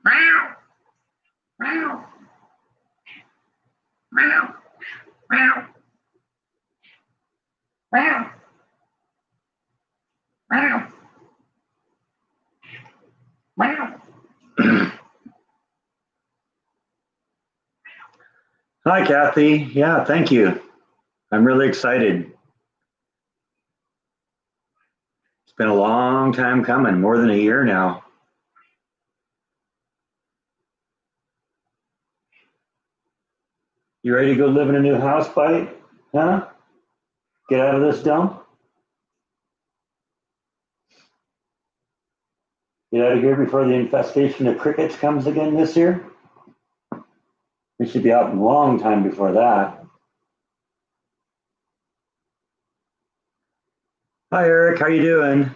Meow, meow, meow, meow, meow, meow, meow. Hi, Kathy. Yeah, thank you. I'm really excited. It's been a long time coming, more than a year now. You ready to go live in a new house, buddy? Huh? Get out of this dump? Get out of here before the infestation of crickets comes again this year? We should be out a long time before that. Hi, Eric. How you doing?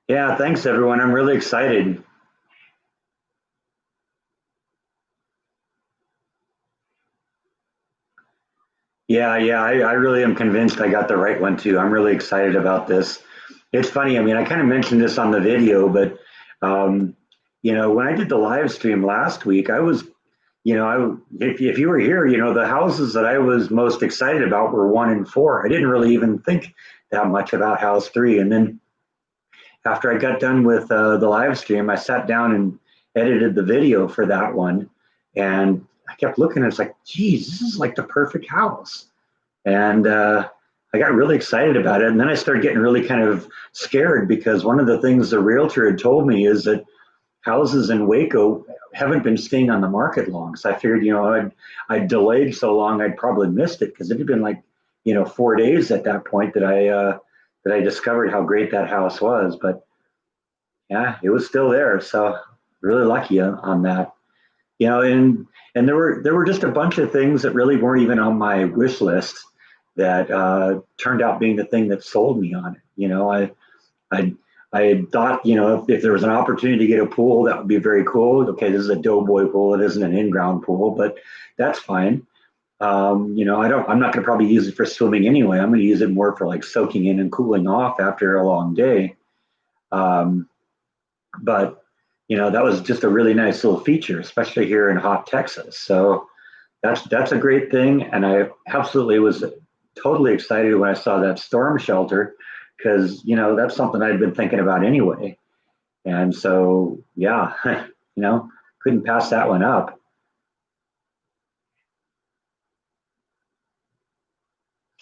Yeah, thanks, everyone. I'm really excited. I really am convinced I got the right one too. I'm really excited about this. It's funny. I mean, I kind of mentioned this on the video, but um, when I did the live stream last week, I was, if you were here, the houses that I was most excited about were 1 and 4. I didn't really even think that much about house 3. And then after I got done with the live stream, I sat down and edited the video for that one. And I kept looking, and it's like, geez, this is like the perfect house. And I got really excited about it. And then I started getting really kind of scared because one of the things the realtor had told me is that houses in Waco haven't been staying on the market long. So I figured, I'd delayed so long, I'd probably missed it because it had been like, 4 days at that point that I discovered how great that house was. But yeah, it was still there. So really lucky on that. And there were just a bunch of things that really weren't even on my wish list that turned out being the thing that sold me on it. I I had thought, if there was an opportunity to get a pool, that would be very cool. Okay, this is a doughboy pool; it isn't an in-ground pool, but that's fine. I'm not going to probably use it for swimming anyway. I'm going to use it more for like soaking in and cooling off after a long day. Um, but that was just a really nice little feature, especially here in hot Texas. So that's a great thing, and I absolutely was totally excited when I saw that storm shelter because that's something I'd been thinking about anyway. And so yeah, couldn't pass that one up.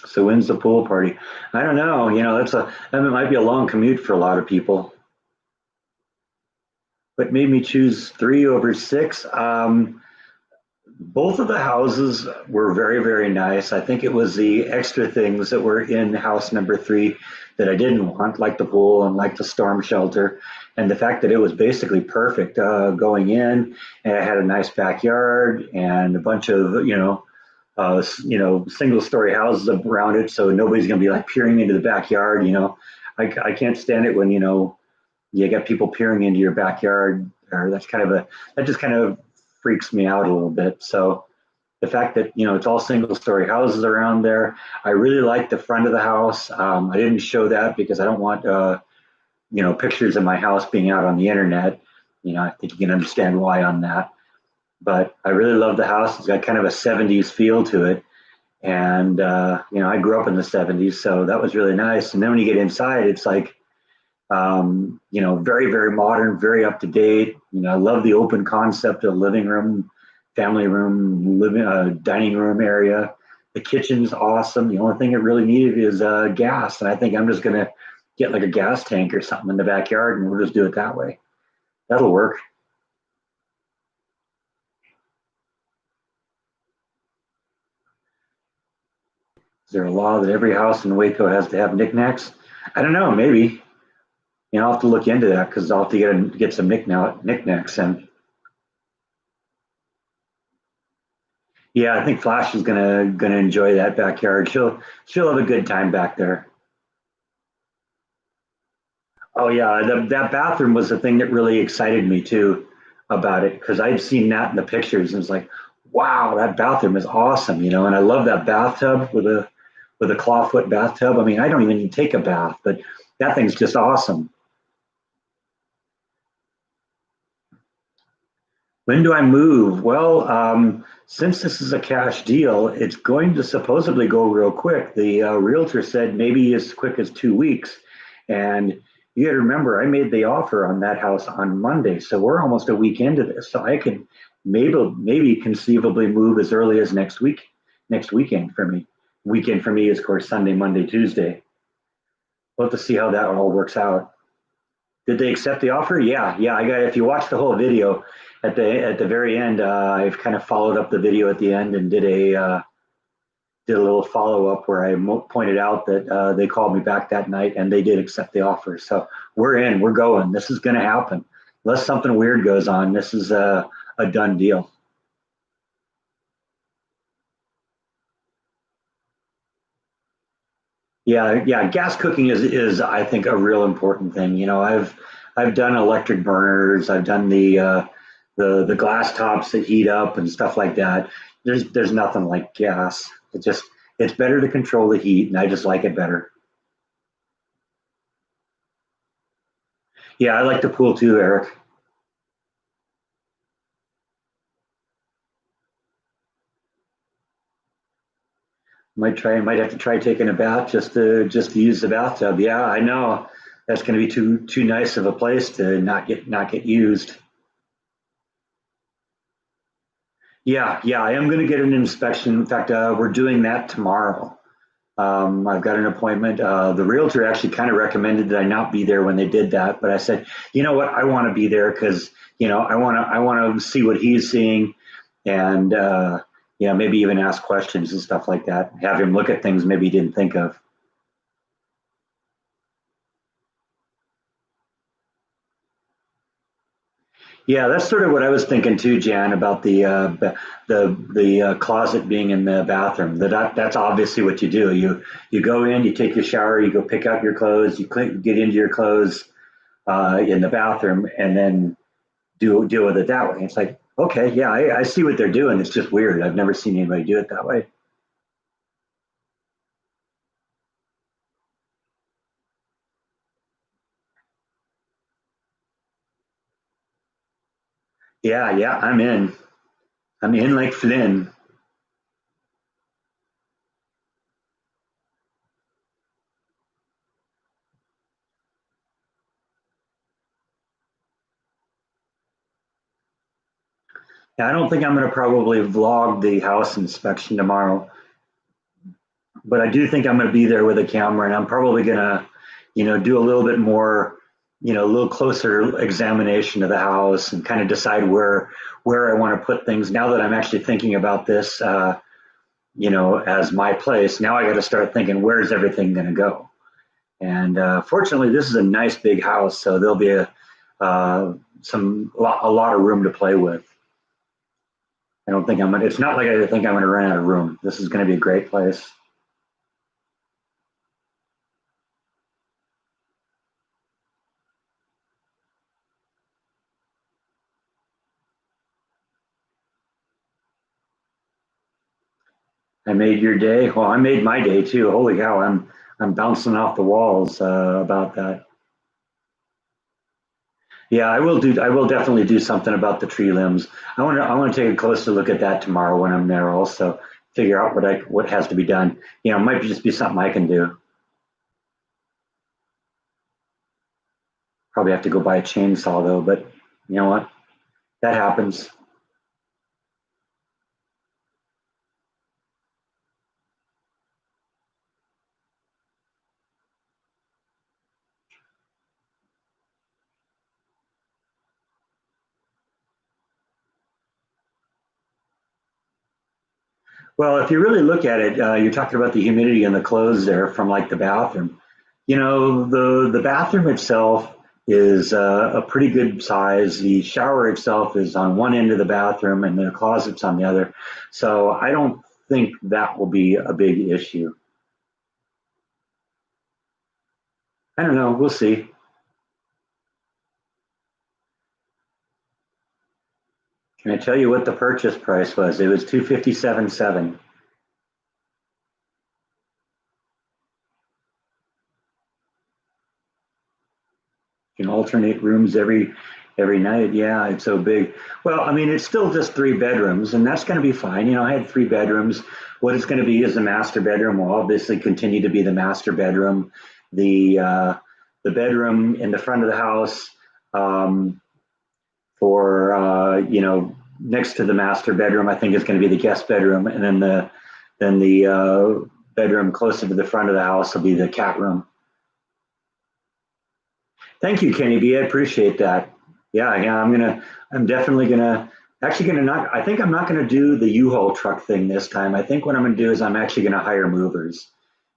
So when's the pool party? I don't know. That might be a long commute for a lot of people. What made me choose 3 over 6? Both of the houses were very, very nice. I think it was the extra things that were in house number 3 that I didn't want, like the pool and like the storm shelter, and the fact that it was basically perfect going in, and it had a nice backyard and a bunch of single story houses around it, so nobody's going to be like peering into the backyard. I can't stand it when you get people peering into your backyard, or that just kind of freaks me out a little bit. So the fact that it's all single story houses around there, I really like the front of the house. I didn't show that because I don't want pictures of my house being out on the internet. I think you can understand why on that. But I really love the house. It's got kind of a 70s feel to it. And, I grew up in the 70s, so that was really nice. And then when you get inside, it's like, very, very modern, very up to date. I love the open concept of living room, family room, dining room area. The kitchen's awesome. The only thing it really needed is gas. And I think I'm just going to get like a gas tank or something in the backyard, and we'll just do it that way. That'll work. Is there a law that every house in Waco has to have knickknacks? I don't know, maybe. I'll have to look into that because I'll have to get some knickknacks in. Yeah, I think Flash is gonna enjoy that backyard. She'll have a good time back there. Oh yeah, that bathroom was the thing that really excited me too about it because I'd seen that in the pictures and it's like, wow, that bathroom is awesome, and I love that bathtub with a clawfoot bathtub. I mean, I don't even take a bath, but That thing's just awesome. When do I move? Well, since this is a cash deal, it's going to supposedly go real quick. The realtor said maybe as quick as 2 weeks. And you got to remember, I made the offer on that house on Monday, so we're almost a week into this. So I can maybe conceivably move as early as next week, next weekend for me. Weekend for me is, of course, Sunday, Monday, Tuesday. We'll have to see how that all works out. Did they accept the offer? Yeah, yeah. I got. If you watch the whole video, at the very end, I've kind of followed up the video at the end and did a little follow up where I pointed out that they called me back that night and they did accept the offer. So we're in. We're going. This is going to happen. Unless something weird goes on, this is a done deal. Yeah, yeah. Gas cooking is I think a real important thing. You know, I've done electric burners. I've done the glass tops that heat up and stuff like that. There's nothing like gas. It's better to control the heat, and I just like it better. Yeah, I like the pool too, Eric. Might have to try taking a bath just to use the bathtub. Yeah, I know that's going to be too nice of a place to not get used. Yeah, yeah, I am going to get an inspection. In fact, we're doing that tomorrow. I've got an appointment. The realtor actually kind of recommended that I not be there when they did that, but I said, you know what, I want to be there because I want to see what he's seeing, and maybe even ask questions and stuff like that. Have him look at things maybe he didn't think of. Yeah, that's sort of what I was thinking too, Jan, about the closet being in the bathroom. That's obviously what you do. You go in, you take your shower, you go pick out your clothes, get into your clothes in the bathroom, and then deal with it that way. It's like, okay, yeah, I see what they're doing. It's just weird. I've never seen anybody do it that way. Yeah, yeah, I'm in. I'm in like Flynn. Yeah, I don't think I'm going to probably vlog the house inspection tomorrow, but I do think I'm going to be there with a camera, and I'm probably going to, do a little bit more, a little closer examination of the house and kind of decide where I want to put things. Now that I'm actually thinking about this, as my place, now I got to start thinking where's everything going to go. And fortunately, this is a nice big house, so there'll be a lot of room to play with. I don't think I'm gonna. It's not like I think I'm going to run out of room. This is going to be a great place. I made your day. Well, I made my day too. Holy cow! I'm bouncing off the walls about that. Yeah, I will do. I will definitely do something about the tree limbs. I want to take a closer look at that tomorrow when I'm there. Also, figure out what has to be done. It might just be something I can do. Probably have to go buy a chainsaw though. But you know what? That happens. Well, if you really look at it, you're talking about the humidity in the clothes there from like the bathroom. The bathroom itself is a pretty good size. The shower itself is on one end of the bathroom, and the closet's on the other. So I don't think that will be a big issue. I don't know. We'll see. Can I tell you what the purchase price was? It was 257.7. You can alternate rooms every night. Yeah, it's so big. Well, I mean, it's still just 3 bedrooms, and that's going to be fine. I had 3 bedrooms. What it's going to be is the master bedroom will obviously continue to be the master bedroom. The bedroom in the front of the house, um, for next to the master bedroom, I think is going to be the guest bedroom, and then the bedroom closer to the front of the house will be the cat room. Thank you, Kenny B. I appreciate that. Yeah, yeah. I'm definitely actually gonna not. I think I'm not gonna do the U-Haul truck thing this time. I think what I'm gonna do is I'm actually gonna hire movers.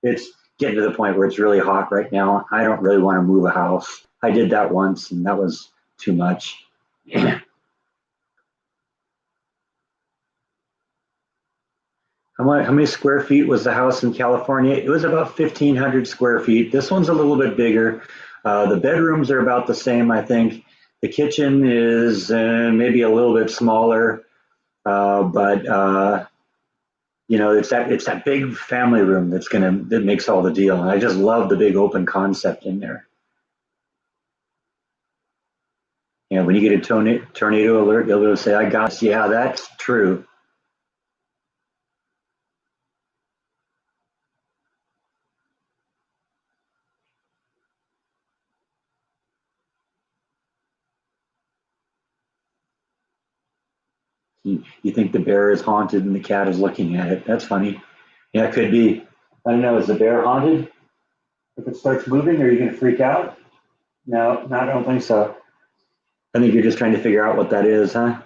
It's getting to the point where it's really hot right now. I don't really want to move a house. I did that once, and that was too much. How many square feet was the house in California? It was about 1,500 square feet. This one's a little bit bigger. The bedrooms are about the same, I think. The kitchen is maybe a little bit smaller, but it's that big family room that makes all the deal. And I just love the big open concept in there. When you get a tornado alert, you'll be able to say, "I got this." Yeah, that's true. You think the bear is haunted and the cat is looking at it. That's funny. Yeah, it could be. I don't know. Is the bear haunted? If it starts moving, are you going to freak out? No, no, I don't think so. I think you're just trying to figure out what that is, huh?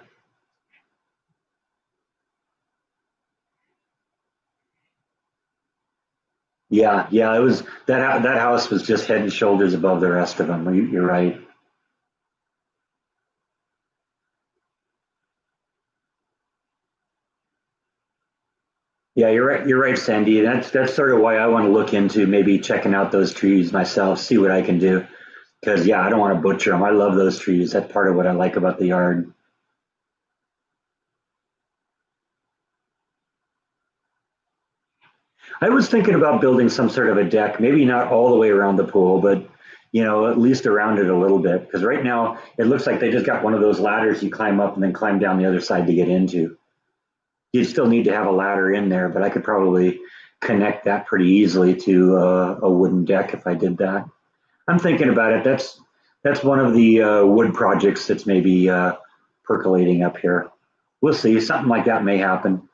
Yeah, yeah. It was that house was just head and shoulders above the rest of them. You're right. Yeah, you're right. You're right, Sandy. That's sort of why I want to look into maybe checking out those trees myself, see what I can do. Because yeah, I don't want to butcher them. I love those trees. That's part of what I like about the yard. I was thinking about building some sort of a deck, maybe not all the way around the pool, but at least around it a little bit. Because right now it looks like they just got one of those ladders you climb up and then climb down the other side to get into. You'd still need to have a ladder in there, but I could probably connect that pretty easily to a wooden deck if I did that. I'm thinking about it. That's one of the wood projects that's maybe percolating up here. We'll see. Something like that may happen.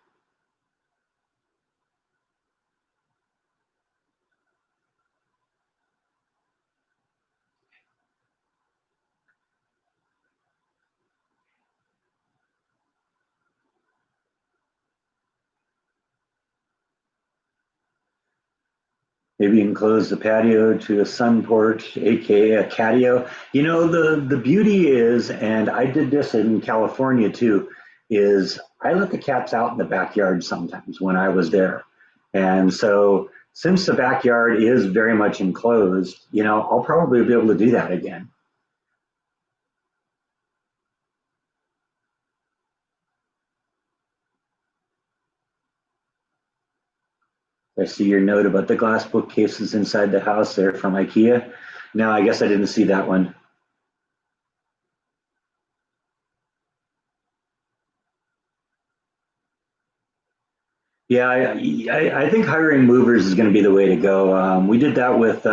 Maybe enclose the patio to a sun porch, aka a catio. The beauty is, and I did this in California too, is I let the cats out in the backyard sometimes when I was there. And so since the backyard is very much enclosed, I'll probably be able to do that again. I see your note about the glass bookcases inside the house there from IKEA. No, I guess I didn't see that one. Yeah, I think hiring movers is going to be the way to go. We did that with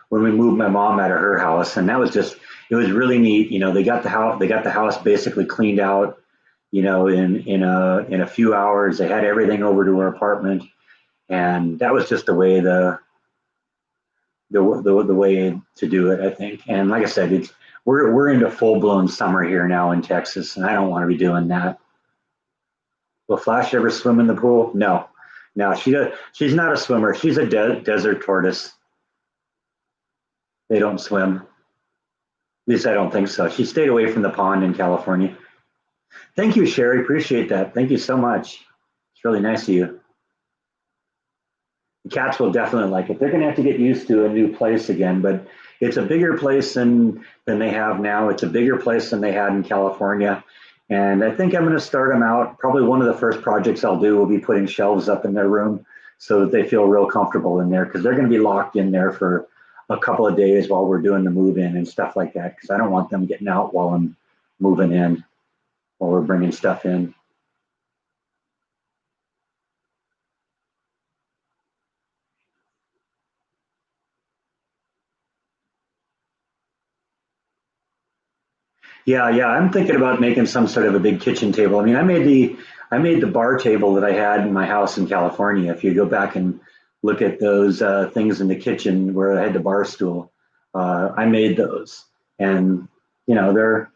when we moved my mom out of her house, and that was just it was really neat. They got the house basically cleaned out. In a few hours, they had everything over to her apartment, and that was just the way to do it, I think. And like I said, we're into full blown summer here now in Texas, and I don't want to be doing that. Will Flash ever swim in the pool? No, no, she does. She's not a swimmer. She's a desert tortoise. They don't swim. At least I don't think so. She stayed away from the pond in California. Thank you, Sherry. Appreciate that. Thank you so much. It's really nice of you. The cats will definitely like it. They're going to have to get used to a new place again, but it's a bigger place than they have now. It's a bigger place than they had in California. And I think I'm going to start them out. Probably one of the first projects I'll do will be putting shelves up in their room so that they feel real comfortable in there because they're going to be locked in there for a couple of days while we're doing the move in and stuff like that, because I don't want them getting out while I'm moving in, while we're bringing stuff in. Yeah, yeah, I'm thinking about making some sort of a big kitchen table. I mean, I made the bar table that I had in my house in California. If you go back and look at those things in the kitchen where I had the bar stool, I made those, and they're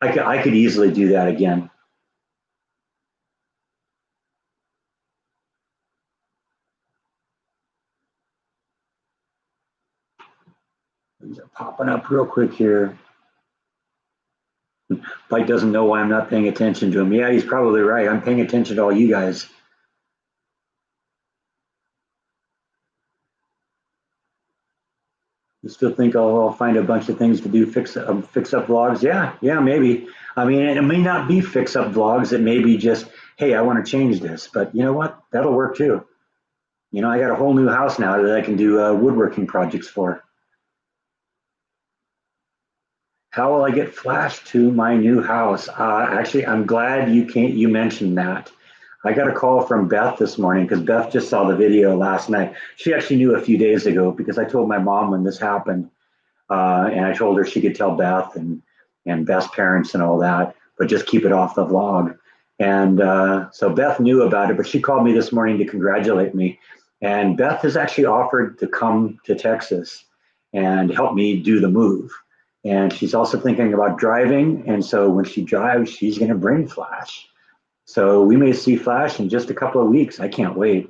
I could easily do that again. These are popping up real quick here. Mike doesn't know why I'm not paying attention to him. Yeah, he's probably right. I'm paying attention to all you guys. You still think I'll find a bunch of things to do, fix up vlogs? Yeah, yeah, maybe. I mean, it may not be fix up vlogs. It may be just, hey, I want to change this. But you know what? That'll work too. I got a whole new house now that I can do woodworking projects for. How will I get flash to my new house? Actually, I'm glad you mentioned that. I got a call from Beth this morning because Beth just saw the video last night. She actually knew a few days ago because I told my mom when this happened, and I told her she could tell Beth and Beth's parents and all that, but just keep it off the vlog. And so Beth knew about it, but she called me this morning to congratulate me. And Beth has actually offered to come to Texas and help me do the move. And she's also thinking about driving. And so when she drives, she's going to bring Flash. So we may see Flash in just a couple of weeks. I can't wait.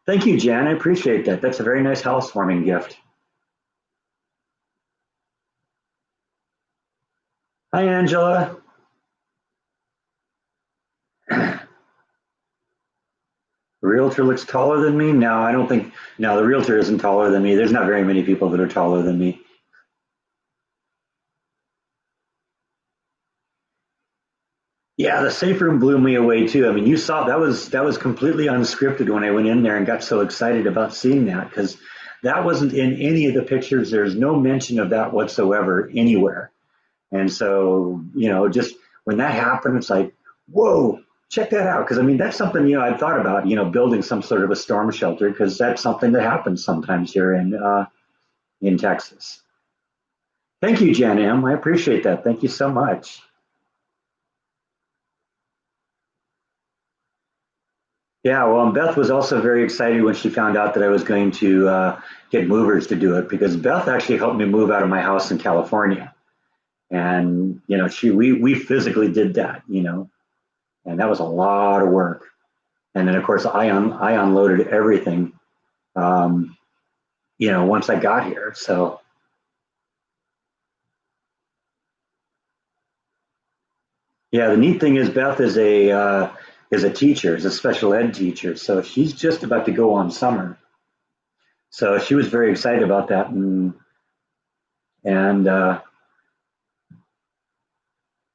Thank you, Jan. I appreciate that. That's a very nice housewarming gift. Hi, Angela. The realtor looks taller than me. No, I don't think. No, the realtor isn't taller than me. There's not very many people that are taller than me. Yeah, the safe room blew me away too. I mean, you saw that was completely unscripted when I went in there and got so excited about seeing that because that wasn't in any of the pictures. There's no mention of that whatsoever anywhere. And so, just when that happened, it's like, whoa, check that out. Because I mean, that's something I'd thought about, building some sort of a storm shelter because that's something that happens sometimes here in Texas. Thank you, Jan M. I appreciate that. Thank you so much. Yeah, well, and Beth was also very excited when she found out that I was going to get movers to do it because Beth actually helped me move out of my house in California, and we physically did that, and that was a lot of work. And then of course I unloaded everything, um, once I got here. So yeah, the neat thing is Beth is a teacher, is a special ed teacher, so she's just about to go on summer. So she was very excited about that, and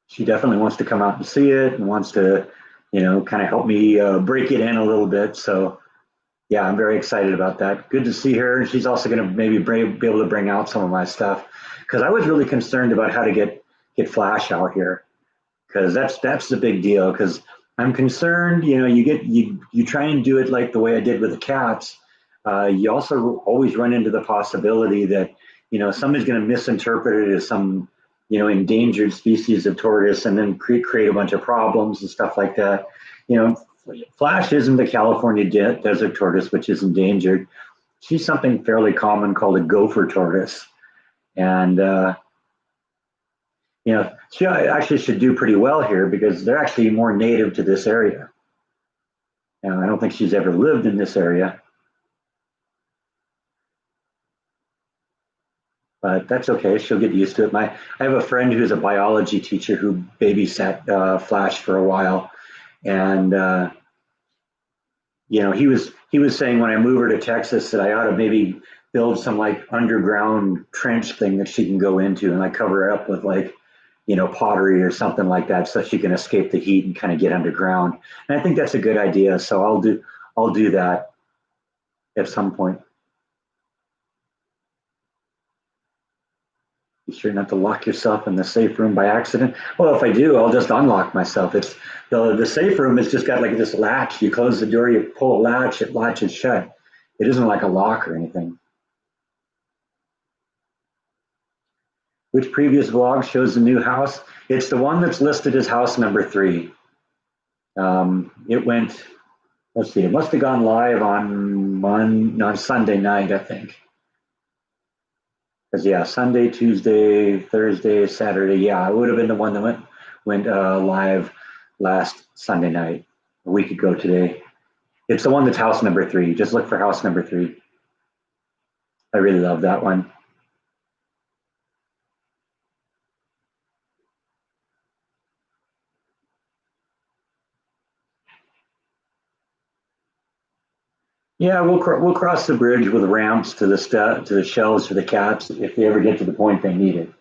she definitely wants to come out and see it and wants to, kind of help me break it in a little bit. So yeah, I'm very excited about that. Good to see her, and she's also going to maybe be able to bring out some of my stuff because I was really concerned about how to get Flash out here because that's the big deal. Because I'm concerned, you try and do it like the way I did with the cats. You also always run into the possibility that somebody's going to misinterpret it as some endangered species of tortoise and then create a bunch of problems and stuff like that. You know, Flash isn't the California desert tortoise, which is endangered. She's something fairly common called a gopher tortoise, and she actually should do pretty well here because they're actually more native to this area. And I don't think she's ever lived in this area, but that's okay. She'll get used to it. I have a friend who's a biology teacher who babysat Flash for a while, and he was saying when I move her to Texas that I ought to maybe build some like underground trench thing that she can go into and like cover her up with like pottery or something like that so she can escape the heat and kind of get underground. And I think that's a good idea. So I'll do that at some point. You sure not to lock yourself in the safe room by accident? Well, if I do, I'll just unlock myself. It's the safe room has just got like this latch. You close the door, you pull a latch, it latches shut. It isn't like a lock or anything. Which previous vlog shows the new house? It's the one that's listed as house number 3. It went, let's see, it must have gone live on Sunday night, I think. Because yeah, Sunday, Tuesday, Thursday, Saturday. Yeah, it would have been the one that went live last Sunday night, a week ago today. It's the one that's house number 3. Just look for house number 3. I really love that one. Yeah, we'll cross the bridge with ramps to the shelves for the cats if they ever get to the point they need it.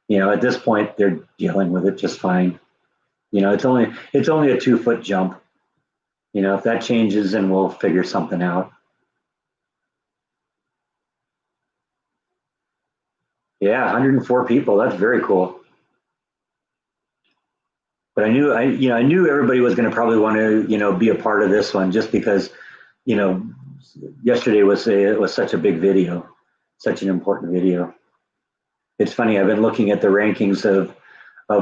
At this point they're dealing with it just fine. It's only a 2-foot jump. If that changes, then we'll figure something out. Yeah, 104 people. That's very cool. But I knew everybody was going to probably want to, be a part of this one just because, you know, yesterday was such a big video, such an important video. It's funny. I've been looking at the rankings of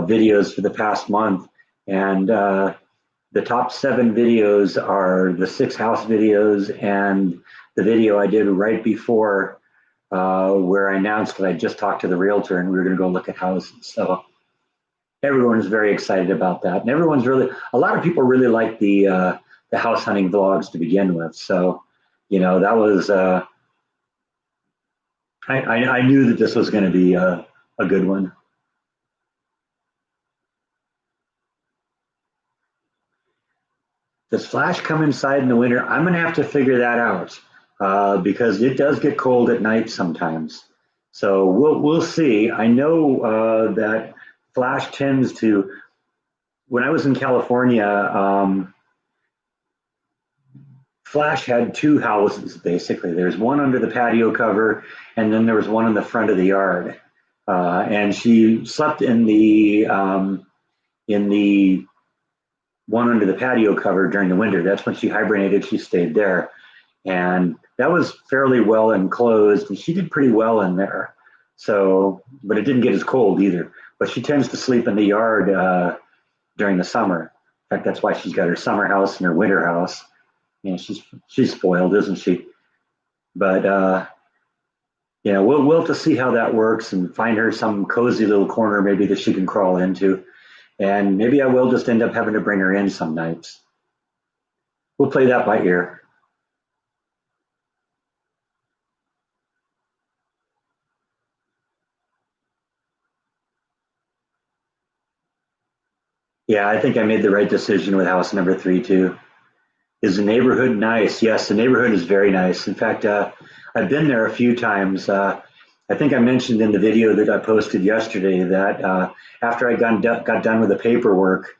videos for the past month, and the top 7 videos are the 6 house videos and the video I did right before where I announced that I just talked to the realtor and we were going to go look at houses. So everyone is very excited about that, and a lot of people really like the house hunting vlogs to begin with. So, that was I knew that this was going to be a good one. Does Flash come inside in the winter? I'm going to have to figure that out because it does get cold at night sometimes. So we'll see. I know that Flash tends to. When I was in California, Flash had 2 houses basically. There's one under the patio cover, and then there was one in the front of the yard. And she slept in the one under the patio cover during the winter. That's when she hibernated. She stayed there, and that was fairly well enclosed, and she did pretty well in there. So, but it didn't get as cold either. But she tends to sleep in the yard during the summer. In fact, that's why she's got her summer house and her winter house. She's spoiled, isn't she? But we'll have to see how that works and find her some cozy little corner maybe that she can crawl into. And maybe I will just end up having to bring her in some nights. We'll play that by ear. Yeah, I think I made the right decision with house number 3 too. Is the neighborhood nice? Yes, the neighborhood is very nice. In fact, I've been there a few times. I think I mentioned in the video that I posted yesterday that after I got done with the paperwork,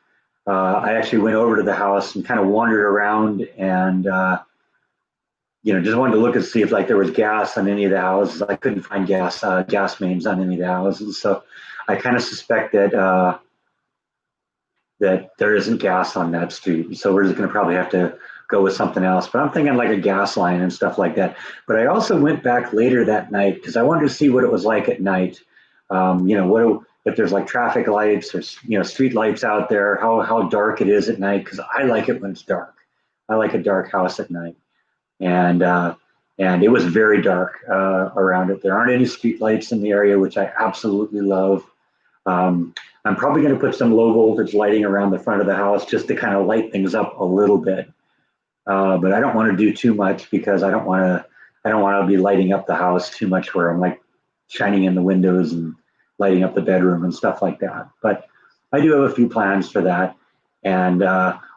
I actually went over to the house and kind of wandered around and just wanted to look and see if like there was gas on any of the houses. I couldn't find gas mains on any of the houses, so I kind of suspect that there isn't gas on that street. So we're just going to probably have to go with something else. But I'm thinking like a gas line and stuff like that. But I also went back later that night because I wanted to see what it was like at night. What if there's like traffic lights or street lights out there, how dark it is at night, because I like it when it's dark. I like a dark house at night. And it was very dark around it. There aren't any street lights in the area, which I absolutely love. I'm probably going to put some low voltage lighting around the front of the house just to kind of light things up a little bit. But I don't want to do too much because I don't want to be lighting up the house too much where I'm like shining in the windows and lighting up the bedroom and stuff like that. But I do have a few plans for that. And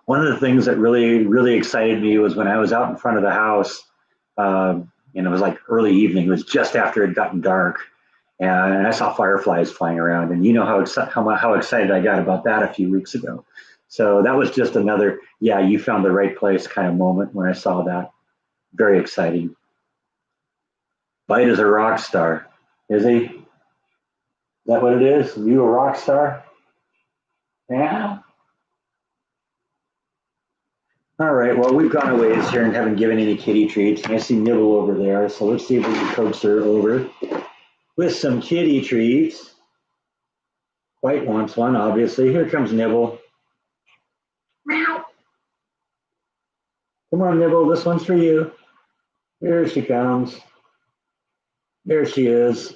one of the things that really, really excited me was when I was out in front of the house, and it was like early evening. It was just after it had gotten dark, and I saw fireflies flying around. And you know how excited I got about that a few weeks ago. So that was just another, yeah, you found the right place kind of moment when I saw that. Very exciting. Bite is a rock star, is he? that what it is? You a rock star? Yeah. All right. Well, we've gone a ways here and haven't given any kitty treats. And I see Nibble over there, so let's see if we can coax her over with some kitty treats. White wants one, obviously. Here comes Nibble. Meow. Come on, Nibble. This one's for you. Here she comes. There she is.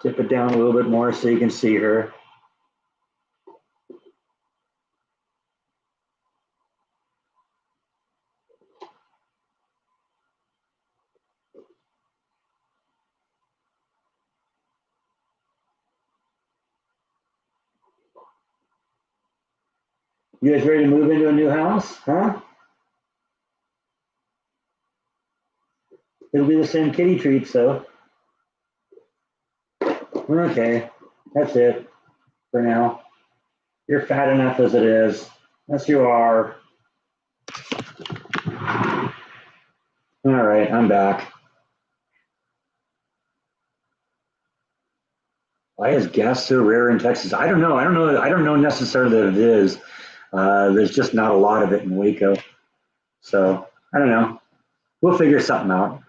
Tip it down a little bit more so you can see her. You guys ready to move into a new house? Huh? It'll be the same kitty treats, though. Okay, that's it for now. You're fat enough as it is. Yes, you are. All right, I'm back. Why is gas so rare in Texas? I don't know. I don't know necessarily that it is. There's just not a lot of it in Waco. So I don't know. We'll figure something out.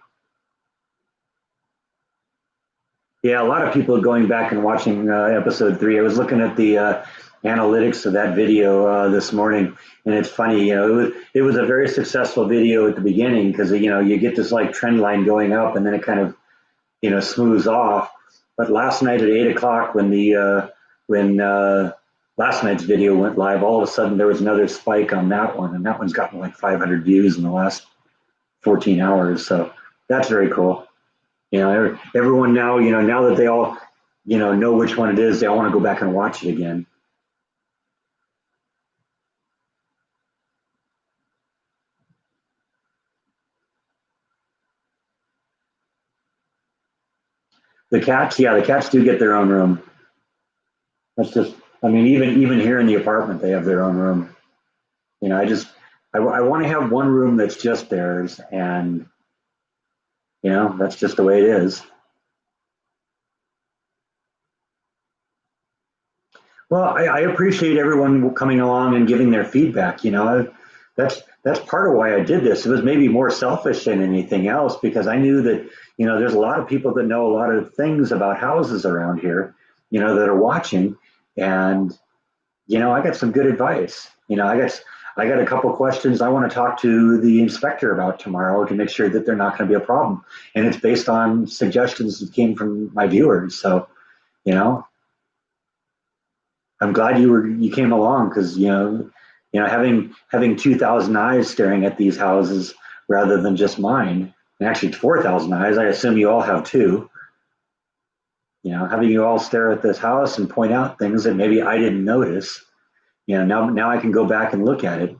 Yeah, a lot of people are going back and watching episode 3. I was looking at the analytics of that video this morning, and it's funny. It was a very successful video at the beginning because you get this like trend line going up, and then it kind of smooths off. But last night at 8 o'clock, when last night's video went live, all of a sudden there was another spike on that one, and that one's gotten like 500 views in the last 14 hours. So that's very cool. Everyone now, now that they all, know which one it is, they all want to go back and watch it again. The cats, yeah, the cats do get their own room. That's just, I mean, even here in the apartment, they have their own room. I want to have one room that's just theirs, and that's just the way it is. Well, I appreciate everyone coming along and giving their feedback. That's part of why I did this. It was maybe more selfish than anything else because I knew that there's a lot of people that know a lot of things about houses around here, that are watching, and I got some good advice. I got a couple questions I want to talk to the inspector about tomorrow to make sure that they're not going to be a problem, and it's based on suggestions that came from my viewers. So you know I'm glad you came along because having 2,000 eyes staring at these houses rather than just mine, and actually 4,000 eyes. I assume you all have two. Having you all stare at this house and point out things that maybe I didn't notice. Now I can go back and look at it.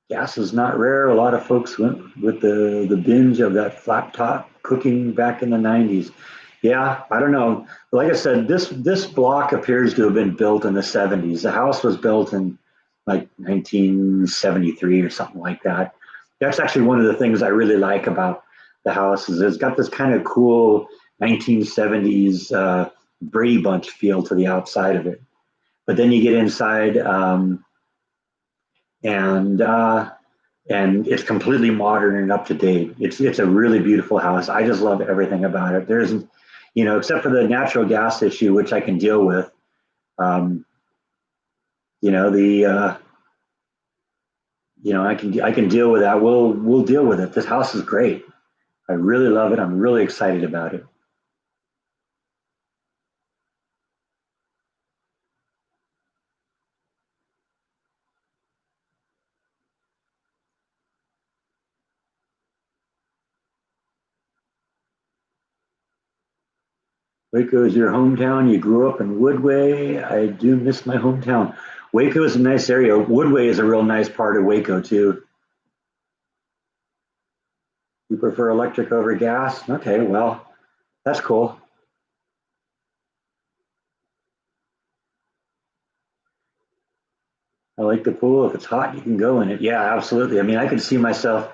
Gas is not rare. A lot of folks went with the binge of that flat top cooking back in the 90s. Yeah, I don't know. Like I said, this block appears to have been built in the 70s. The house was built in like 1973 or something like that. That's actually one of the things I really like about the house is it's got this kind of cool 1970s Brady Bunch feel to the outside of it. But then you get inside, and and it's completely modern and up to date. It's a really beautiful house. I just love everything about it. There's, except for the natural gas issue, which I can deal with. Um, the I can deal with that. We'll deal with it. This house is great. I really love it. I'm really excited about it. Waco is your hometown. You grew up in Woodway. I do miss my hometown. Waco is a nice area. Woodway is a real nice part of Waco too. You prefer electric over gas? Okay, well, that's cool. I like the pool. If it's hot, you can go in it. Yeah, absolutely. I mean, I could see myself,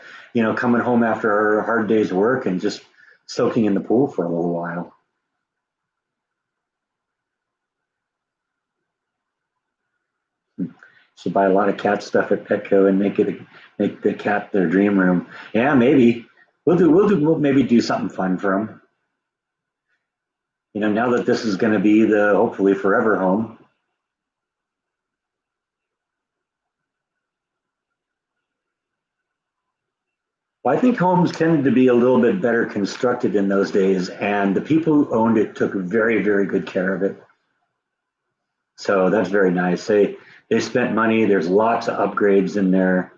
coming home after a hard day's work and just soaking in the pool for a little while. Should buy a lot of cat stuff at Petco and make the cat their dream room. Yeah, maybe we'll maybe do something fun for them. Now that this is going to be the hopefully forever home. Well, I think homes tended to be a little bit better constructed in those days, and the people who owned it took very, very good care of it. So that's very nice. They spent money. There's lots of upgrades in there.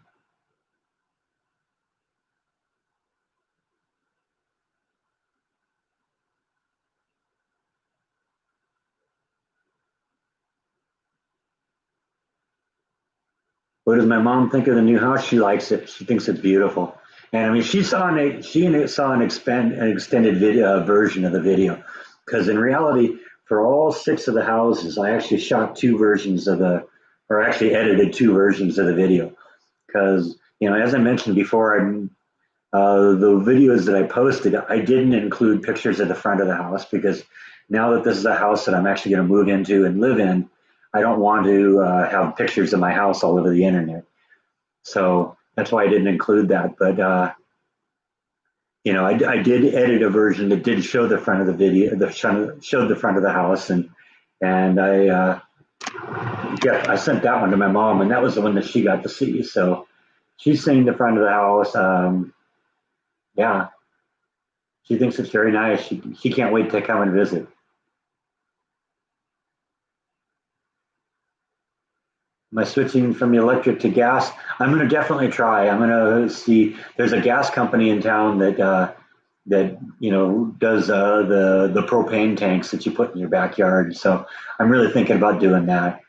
What does my mom think of the new house? She likes it. She thinks it's beautiful. And I mean, she saw an extended video version of the video, because in reality, for all six of the houses, I actually shot two versions of the, or actually edited two versions of the video. Because as I mentioned before, the videos that I posted, I didn't include pictures of the front of the house because now that this is a house that I'm actually going to move into and live in, I don't want to have pictures of my house all over the internet. So that's why I didn't include that. But I did edit a version that did show the front of the video, showed the front of the house, and I sent that one to my mom, and that was the one that she got to see. So she's seen the front of the house. Yeah, she thinks it's very nice. She can't wait to come and visit. Am I switching from the electric to gas? I'm going to definitely try. I'm going to see. There's a gas company in town that does the propane tanks that you put in your backyard. So I'm really thinking about doing that.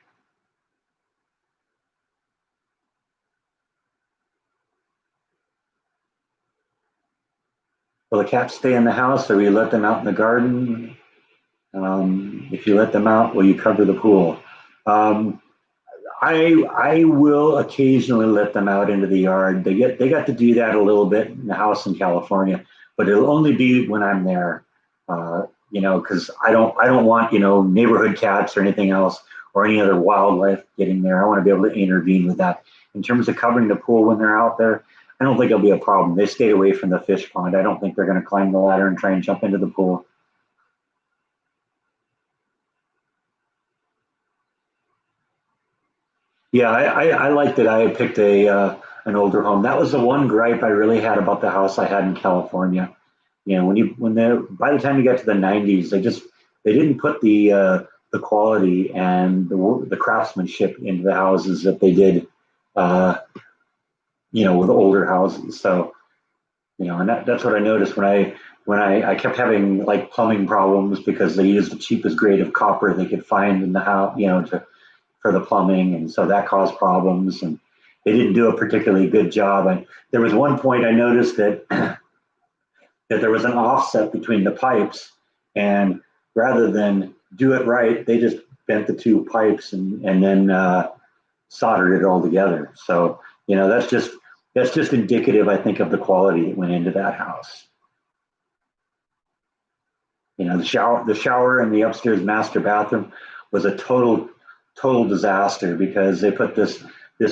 Will the cats stay in the house, or will you let them out in the garden? If you let them out, will you cover the pool? Um, I will occasionally let them out into the yard. They got to do that a little bit in the house in California, but it'll only be when I'm there. Because I don't want neighborhood cats or anything else or any other wildlife getting there. I want to be able to intervene with that. In terms of covering the pool when they're out there, I don't think it'll be a problem. They stayed away from the fish pond. I don't think they're going to climb the ladder and try and jump into the pool. Yeah, I like that I had picked a an older home. That was the one gripe I really had about the house I had in California. When by the time you get to the 90s, they didn't put the quality and the craftsmanship into the houses that they did, uh, with older houses. So and that's what I noticed when I kept having like plumbing problems because they used the cheapest grade of copper they could find in the house, for the plumbing, and so that caused problems. And they didn't do a particularly good job. There was one point I noticed that there was an offset between the pipes, and rather than do it right, they just bent the two pipes and then soldered it all together. So that's just indicative, I think, of the quality that went into that house. The shower in the upstairs master bathroom was a total disaster because they put this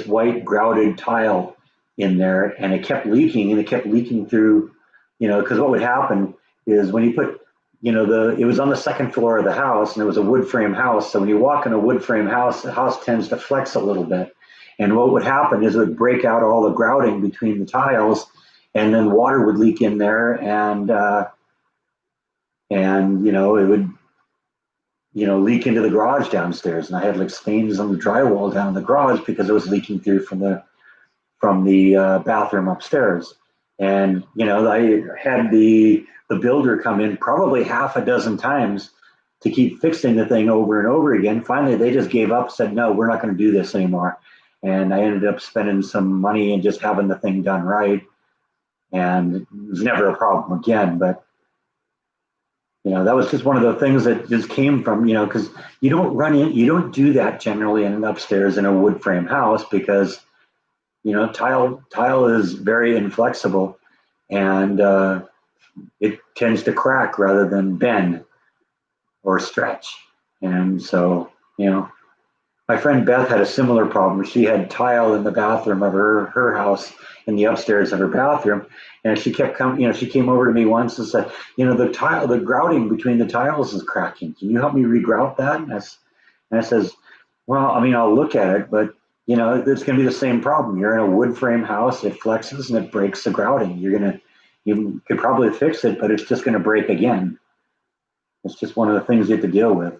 white grouted tile in there, and it kept leaking through. Because what would happen is when you put, it was on the second floor of the house, and it was a wood frame house. So when you walk in a wood frame house, the house tends to flex a little bit. And what would happen is it would break out all the grouting between the tiles, and then water would leak in there, and it would leak into the garage downstairs. And I had like stains on the drywall down in the garage because it was leaking through from the bathroom upstairs. And I had the builder come in probably half a dozen times to keep fixing the thing over and over again. Finally, they just gave up, said, "No, we're not going to do this anymore." And I ended up spending some money and just having the thing done right. And it was never a problem again. But that was just one of the things that just came from, because you don't do that generally in an upstairs in a wood frame house because tile is very inflexible, and it tends to crack rather than bend or stretch. And so, my friend Beth had a similar problem. She had tile in the bathroom of her house, in the upstairs of her bathroom, and she kept coming. She came over to me once and said, the grouting between the tiles is cracking. Can you help me regrout that? And I says, well, I mean, I'll look at it, but it's going to be the same problem. You're in a wood frame house; it flexes and it breaks the grouting. You could probably fix it, but it's just going to break again. It's just one of the things you have to deal with.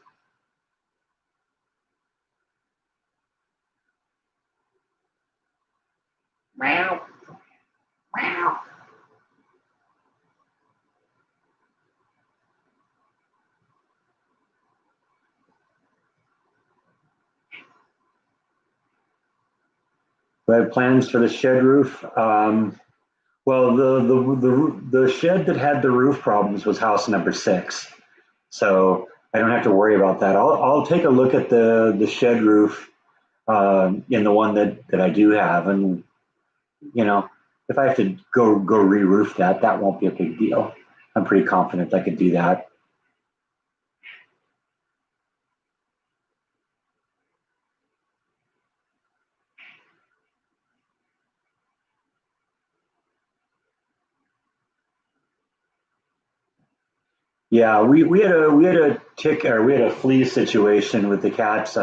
Wow. Wow. I have plans for the shed roof. Well, the shed that had the roof problems was house number 6, so I don't have to worry about that. I'll take a look at the shed roof in the one that I do have, and you know if I have to go re-roof that won't be a big deal. I'm pretty confident I could do that. Yeah, we had a tick or we had a flea situation with the cats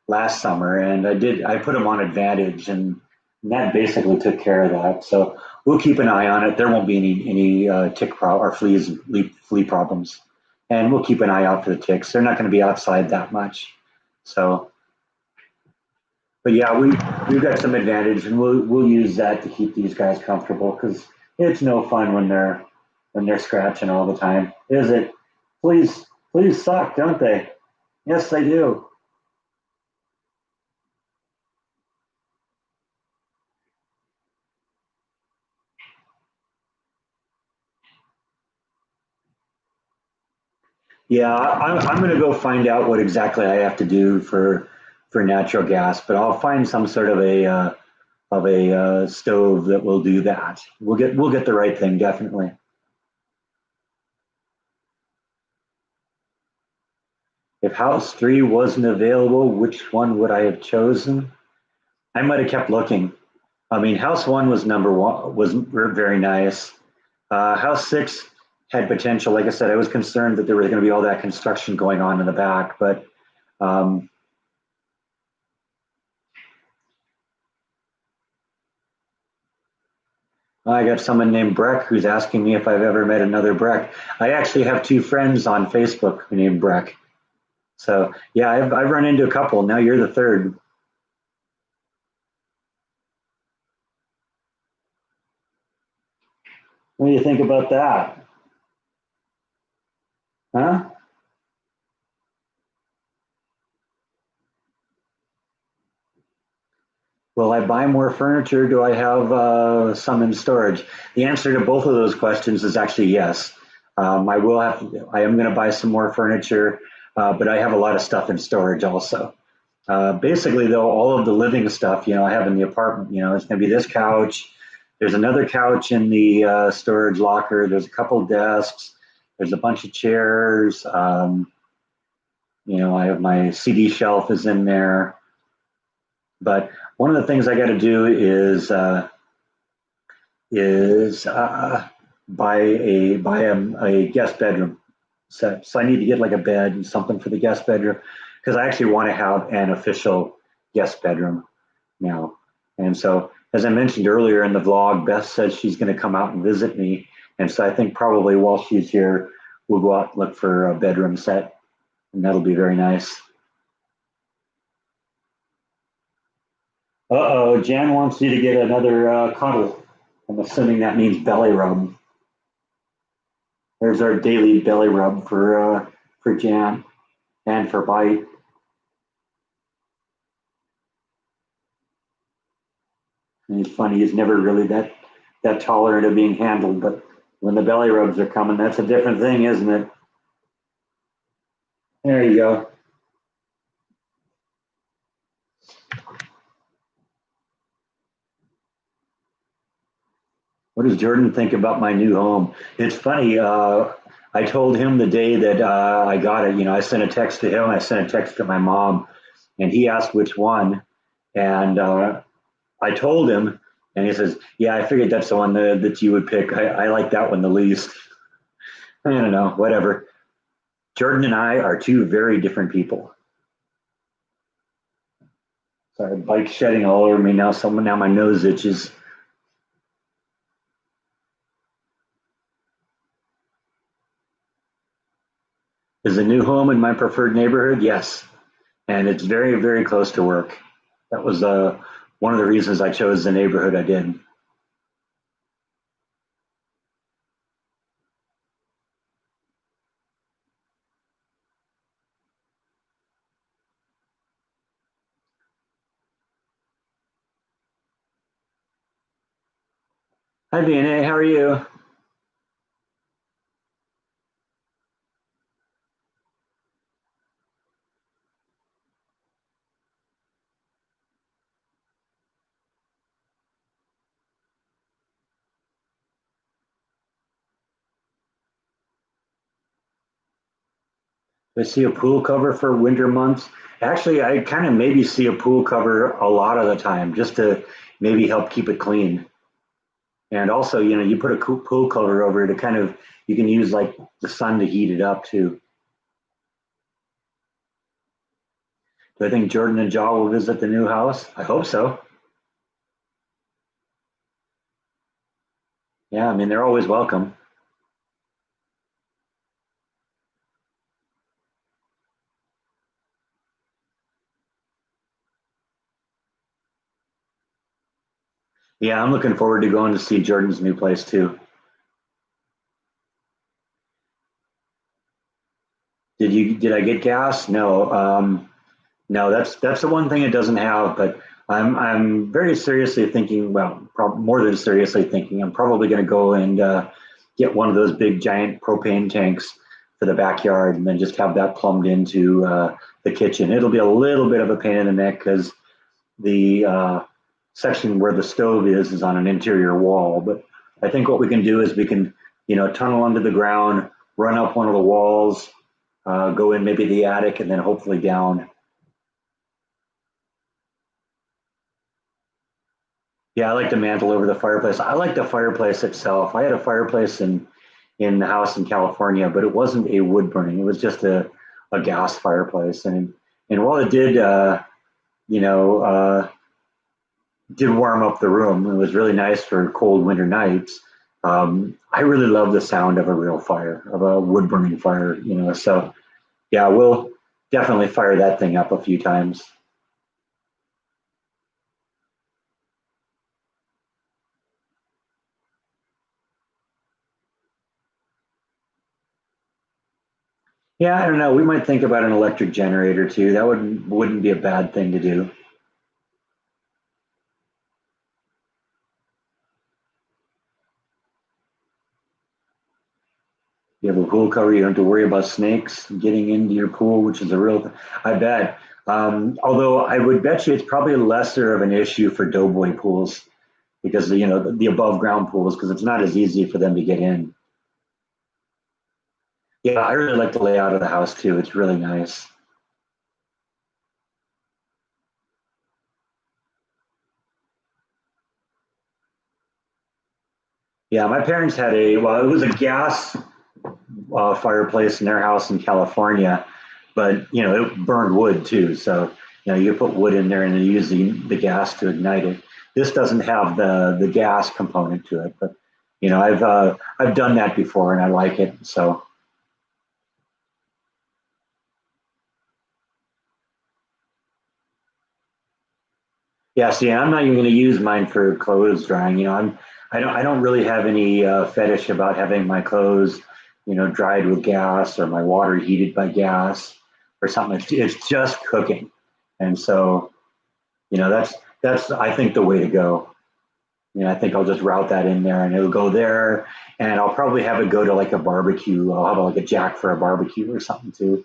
last summer, and I put them on Advantage, and that basically took care of that. So we'll keep an eye on it. There won't be any or flea problems, and we'll keep an eye out for the ticks. They're not going to be outside that much. So, but yeah, we've got some Advantage, and we'll use that to keep these guys comfortable because it's no fun when they're scratching all the time, is it? Fleas suck, don't they? Yes, they do. Yeah, I'm going to go find out what exactly I have to do for natural gas, but I'll find some sort of a stove that will do that. We'll get the right thing, definitely. If House 3 wasn't available, which one would I have chosen? I might have kept looking. I mean, House 1 was number one, was very nice. House 6 had potential. Like I said, I was concerned that there was going to be all that construction going on in the back, but um, I got someone named Breck who's asking me if I've ever met another Breck. I actually have 2 friends on Facebook named Breck. So yeah, I've run into a couple. Now you're the third. What do you think about that? Huh? Will I buy more furniture? Do I have some in storage? The answer to both of those questions is actually yes. I will have. I am going to buy some more furniture, but I have a lot of stuff in storage also. Basically, though, all of the living stuff, I have in the apartment. It's going to be this couch. There's another couch in the storage locker. There's a couple desks. There's a bunch of chairs. I have my CD shelf is in there. But one of the things I got to do is buy a guest bedroom set. So I need to get like a bed and something for the guest bedroom because I actually want to have an official guest bedroom now. And so, as I mentioned earlier in the vlog, Beth says she's going to come out and visit me. And so I think probably while she's here, we'll go out and look for a bedroom set, and that'll be very nice. Uh-oh, Jan wants you to get another cuddle. I'm assuming that means belly rub. There's our daily belly rub for Jan and for Bite. And he's funny. He's never really that tolerant of being handled, but when the belly rubs are coming, that's a different thing, isn't it? There you go. What does Jordan think about my new home? It's funny. I told him the day that I got it. I sent a text to him. I sent a text to my mom, and he asked which one. And I told him, and he says, "Yeah, I figured that's the one that you would pick. I like that one the least." I don't know. Whatever. Jordan and I are two very different people. Sorry, bike shedding all over me now. Someone now my nose itches. Is a new home in my preferred neighborhood? Yes, and it's very, very close to work. That was one of the reasons I chose the neighborhood I did. Hi, DNA. How are you? I see a pool cover for winter months. Actually, I kind of maybe see a pool cover a lot of the time just to maybe help keep it clean. And also, you put a pool cover over it to kind of, you can use like the sun to heat it up too. Do I think Jordan and Jaw will visit the new house? I hope so. Yeah, I mean, they're always welcome. Yeah, I'm looking forward to going to see Jordan's new place too. Did I get gas? No. No, that's the one thing it doesn't have. But I'm very seriously thinking. Well, more than seriously thinking, I'm probably going to go and get one of those big giant propane tanks for the backyard, and then just have that plumbed into the kitchen. It'll be a little bit of a pain in the neck because the section where the stove is on an interior wall. But I think what we can do is we can, tunnel under the ground, run up one of the walls, go in maybe the attic, and then hopefully down. Yeah, I like the mantle over the fireplace. I like the fireplace itself. I had a fireplace in the house in California, but it wasn't a wood burning. It was just a gas fireplace, and while it did you know did warm up the room, it was really nice for cold winter nights. I really love the sound of a real fire, of a wood burning fire. So yeah, we'll definitely fire that thing up a few times. Yeah, I don't know. We might think about an electric generator too. That wouldn't be a bad thing to do. You have a pool cover. You don't have to worry about snakes getting into your pool, which is a real. I bet. Although I would bet you it's probably lesser of an issue for doughboy pools because the above ground pools because it's not as easy for them to get in. Yeah, I really like the layout of the house too. It's really nice. Yeah, my parents had well, it was a gas fireplace in their house in California, but it burned wood too. So you put wood in there and then use the gas to ignite it. This doesn't have the gas component to it, but I've done that before and I like it. So yeah, see, I'm not even going to use mine for clothes drying. I don't really have any fetish about having my clothes, dried with gas or my water heated by gas or something. It's just cooking, and so that's I think the way to go. I think I'll just route that in there, and it'll go there, and I'll probably have it go to like a barbecue. I'll have like a jack for a barbecue or something too.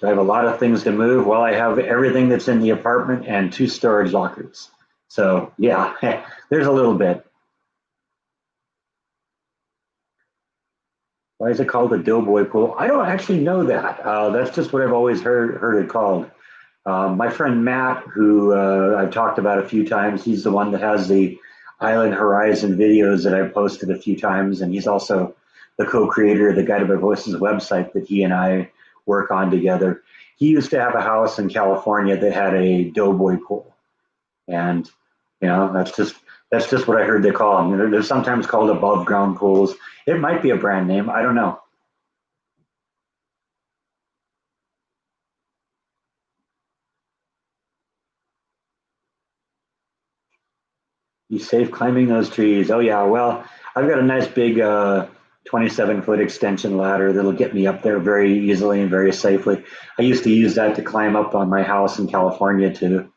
Do I have a lot of things to move? Well, I have everything that's in the apartment and 2 storage lockers. So yeah, there's a little bit. Why is it called a doughboy pool? I don't actually know that. That's just what I've always heard it called. My friend Matt, who I've talked about a few times, he's the one that has the Island Horizon videos that I've posted a few times, and he's also the co-creator of the Guided by Voices website that he and I work on together. He used to have a house in California that had a doughboy pool, and that's just what I heard they call them. They're sometimes called above ground pools. It might be a brand name. I don't know. You safe climbing those trees? Oh yeah. Well, I've got a nice big 27-foot extension ladder that'll get me up there very easily and very safely. I used to use that to climb up on my house in California to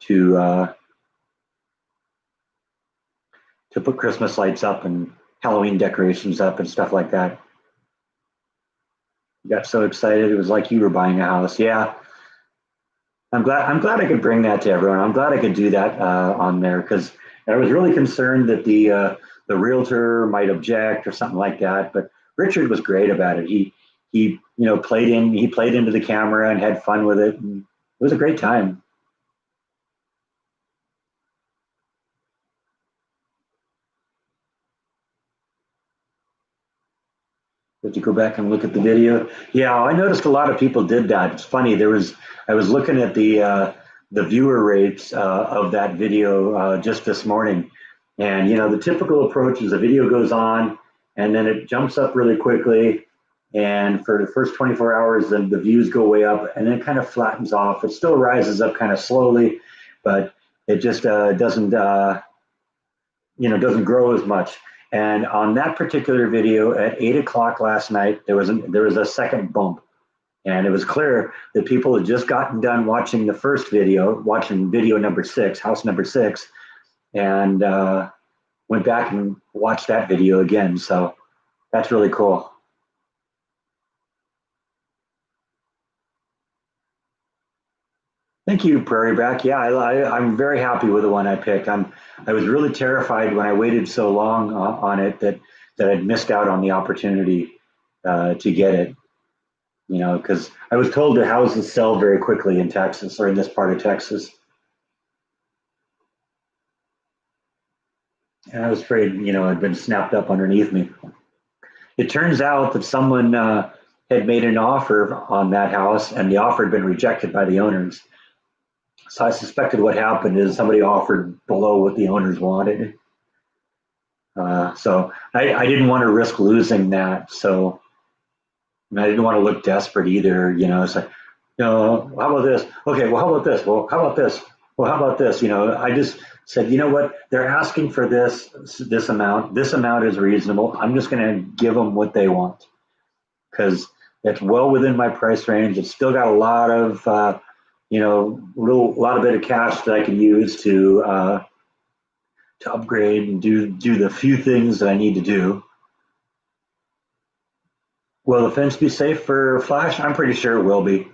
to put Christmas lights up and Halloween decorations up and stuff like that. Got so excited it was like you were buying a house. Yeah, I'm glad I could bring that to everyone. I'm glad I could do that on there because I was really concerned that the realtor might object or something like that. But Richard was great about it. He played into the camera and had fun with it. And it was a great time. Did you go back and look at the video? Yeah, I noticed a lot of people did that. It's funny. I was looking at the viewer rates of that video just this morning, and the typical approach is the video goes on, and then it jumps up really quickly, and for the first 24 hours, then the views go way up, and then it kind of flattens off. It still rises up kind of slowly, but it just doesn't grow as much. And on that particular video at 8 o'clock last night, there was a second bump, and it was clear that people had just gotten done watching the first video, watching video number 6, house number 6, and went back and watched that video again. So that's really cool. Thank you, Prairie Back. Yeah, I'm very happy with the one I picked. I was really terrified when I waited so long on it that I'd missed out on the opportunity to get it. Because I was told the houses sell very quickly in Texas or in this part of Texas, and I was afraid it'd been snapped up underneath me. It turns out that someone had made an offer on that house, and the offer had been rejected by the owners. So I suspected what happened is somebody offered below what the owners wanted. So I didn't want to risk losing that. So I didn't want to look desperate either. It's like, how about this? Okay, well, how about this? Well, how about this? Well, how about this? I just said, you know what? They're asking for this amount. This amount is reasonable. I'm just going to give them what they want because it's well within my price range. It's still got a lot of lot of bit of cash that I can use to upgrade and do the few things that I need to do. Will the fence be safe for Flash? I'm pretty sure it will be.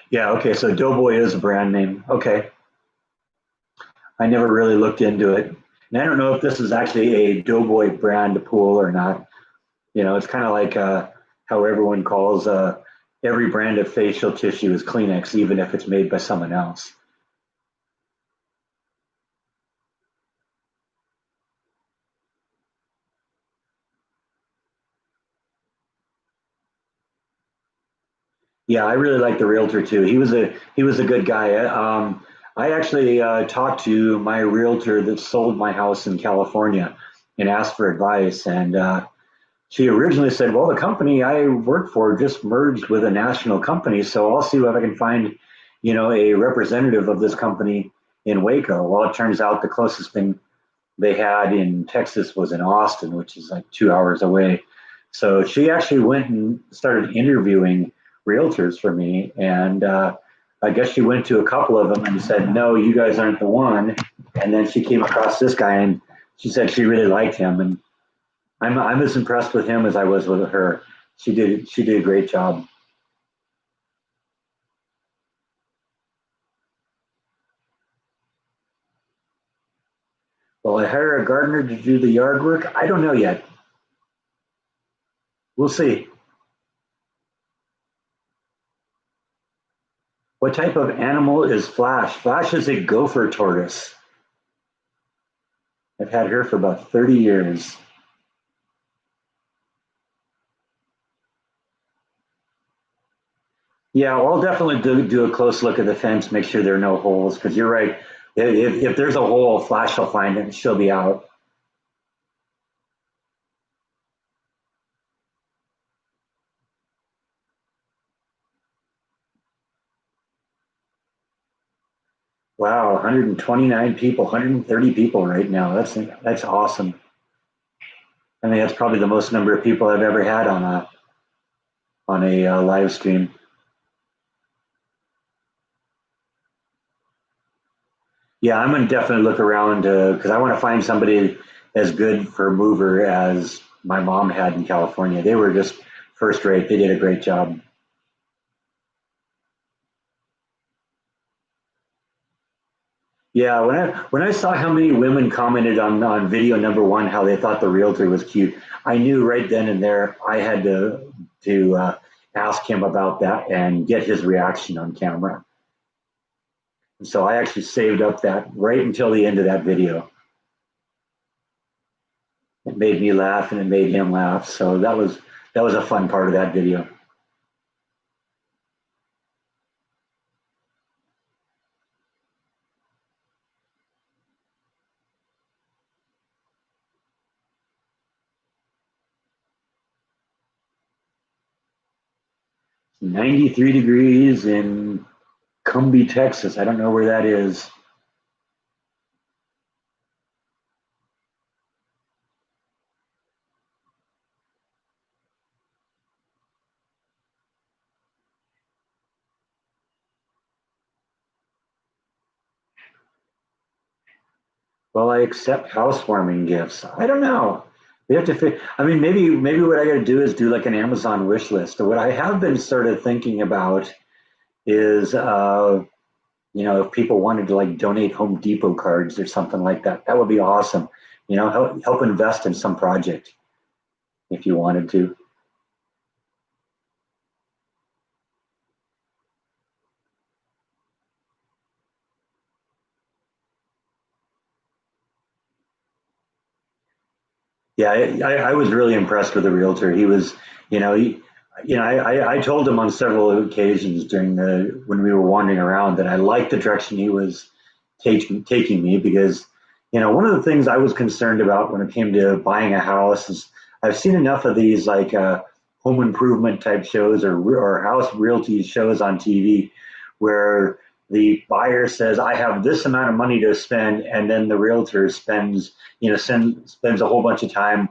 Yeah, okay, so Doughboy is a brand name. Okay. I never really looked into it. And I don't know if this is actually a Doughboy brand pool or not. It's kind of like how everyone calls every brand of facial tissue is Kleenex, even if it's made by someone else. Yeah, I really like the realtor too. He was a good guy. I actually talked to my realtor that sold my house in California and asked for advice. And she originally said, "Well, the company I work for just merged with a national company, so I'll see if I can find, a representative of this company in Waco." Well, it turns out the closest thing they had in Texas was in Austin, which is like 2 hours away. So she actually went and started interviewing realtors for me. And I guess she went to a couple of them and said, "No, you guys aren't the one." And then she came across this guy and she said she really liked him. And I'm as impressed with him as I was with her. She did a great job. Will I hire a gardener to do the yard work? I don't know yet. We'll see. What type of animal is Flash? Flash is a gopher tortoise. I've had her for about 30 years. Yeah, well, I'll definitely do a close look at the fence, make sure there are no holes, because you're right. If there's a hole, Flash will find it and she'll be out. Wow, 129 people, 130 people right now. That's awesome. I mean, that's probably the most number of people I've ever had on a live stream. Yeah, I'm gonna definitely look around because I want to find somebody as good for a mover as my mom had in California. They were just first rate. They did a great job. Yeah, when I saw how many women commented on video number one how they thought the realtor was cute, I knew right then and there I had to ask him about that and get his reaction on camera. And so I actually saved up that right until the end of that video. It made me laugh and it made him laugh. So that was a fun part of that video. 93 degrees in Cumbie, Texas. I don't know where that is. Well, I accept housewarming gifts. I don't know. We have to. I mean, maybe what I got to do is do like an Amazon wish list. What I have been sort of thinking about is, if people wanted to like donate Home Depot cards or something like that, that would be awesome. Help invest in some project if you wanted to. Yeah, I was really impressed with the realtor. He was, you know, he, I told him on several occasions during the when we were wandering around that I liked the direction he was taking me because, one of the things I was concerned about when it came to buying a house is I've seen enough of these like home improvement type shows or house realty shows on TV where the buyer says, I have this amount of money to spend, and then the realtor spends a whole bunch of time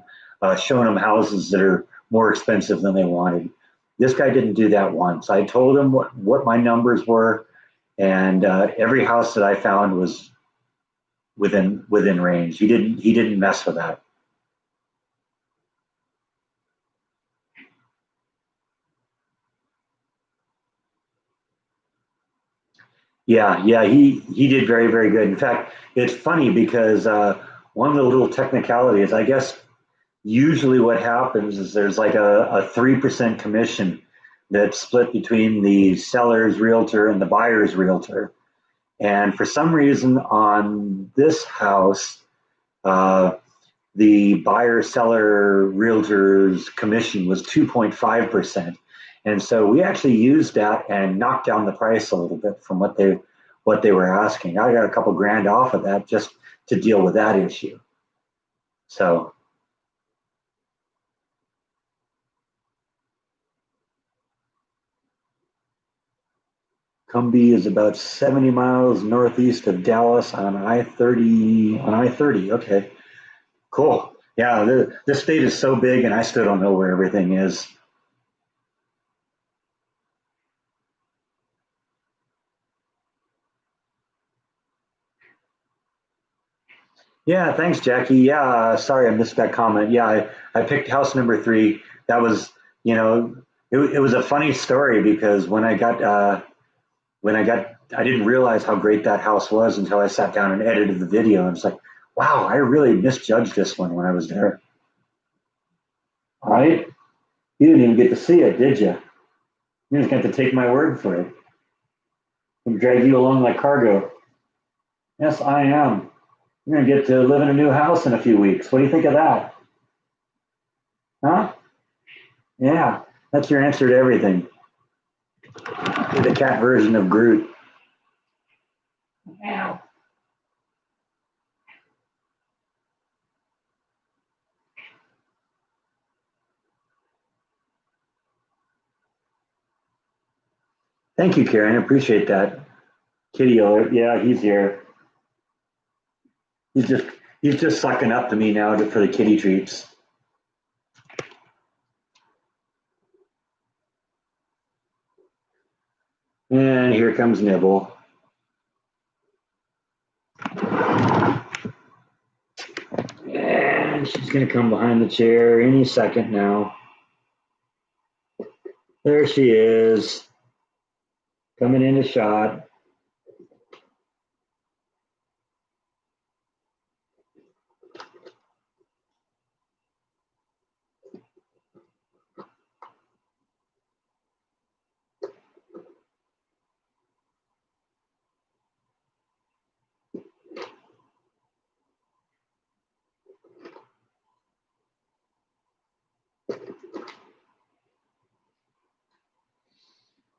showing them houses that are more expensive than they wanted. This guy didn't do that once. I told him what my numbers were, and every house that I found was within range. He didn't mess with that. Yeah, yeah, he did very very good. In fact, it's funny because one of the little technicalities, I guess, usually what happens is there's like a 3% commission that's split between the seller's realtor and the buyer's realtor. And for some reason on this house, uh, the buyer seller realtor's commission was 2.5%. And so we actually used that and knocked down the price a little bit from what they were asking. I got a couple grand off of that just to deal with that issue. So Cumbie is about 70 miles northeast of Dallas on I-30. On I-30, okay, cool. Yeah, this state is so big, and I still don't know where everything is. Yeah, thanks, Jackie. Yeah, sorry I missed that comment. Yeah, I picked house number three. That was, it was a funny story because when I didn't realize how great that house was until I sat down and edited the video. And it's like, Wow, I really misjudged this one when I was there. All right. You didn't even get to see it, did you? You're just going to have to take my word for it. I'm drag you along like cargo. Yes, I am. You're going to get to live in a new house in a few weeks. What do you think of that? Huh? Yeah, that's your answer to everything. You're the cat version of Groot. Meow. Thank you, Karen. I appreciate that. Kitty alert. Yeah, he's here. He's just he's just sucking up to me now for the kitty treats. And here comes Nibble. And she's gonna come behind the chair any second now. There she is, coming into shot.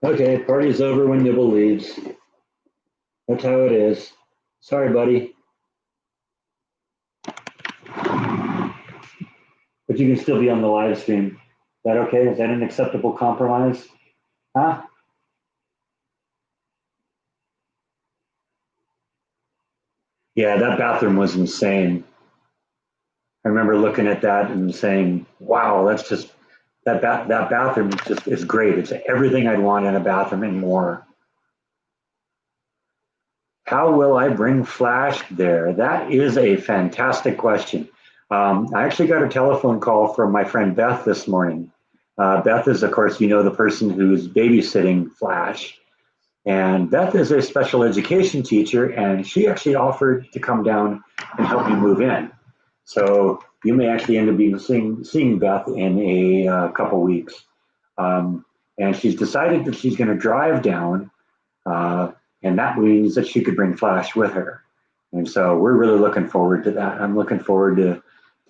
Okay, party's over when Nibble leaves. That's how it is. Sorry, buddy. But you can still be on the live stream. Is that okay? Is that an acceptable compromise? Huh? Yeah, that bathroom was insane. I remember looking at that and saying, "Wow, that's just that bathroom just is great. It's everything I'd want in a bathroom and more." How will I bring Flash there? That is a fantastic question. I actually got a telephone call from my friend Beth this morning. Beth is, of course, the person who's babysitting Flash. And Beth is a special education teacher, and she actually offered to come down and help me move in. So you may actually end up being seeing Beth in a couple weeks. And she's decided that she's going to drive down, uh, and that means that she could bring Flash with her. And so we're really looking forward to that. I'm looking forward to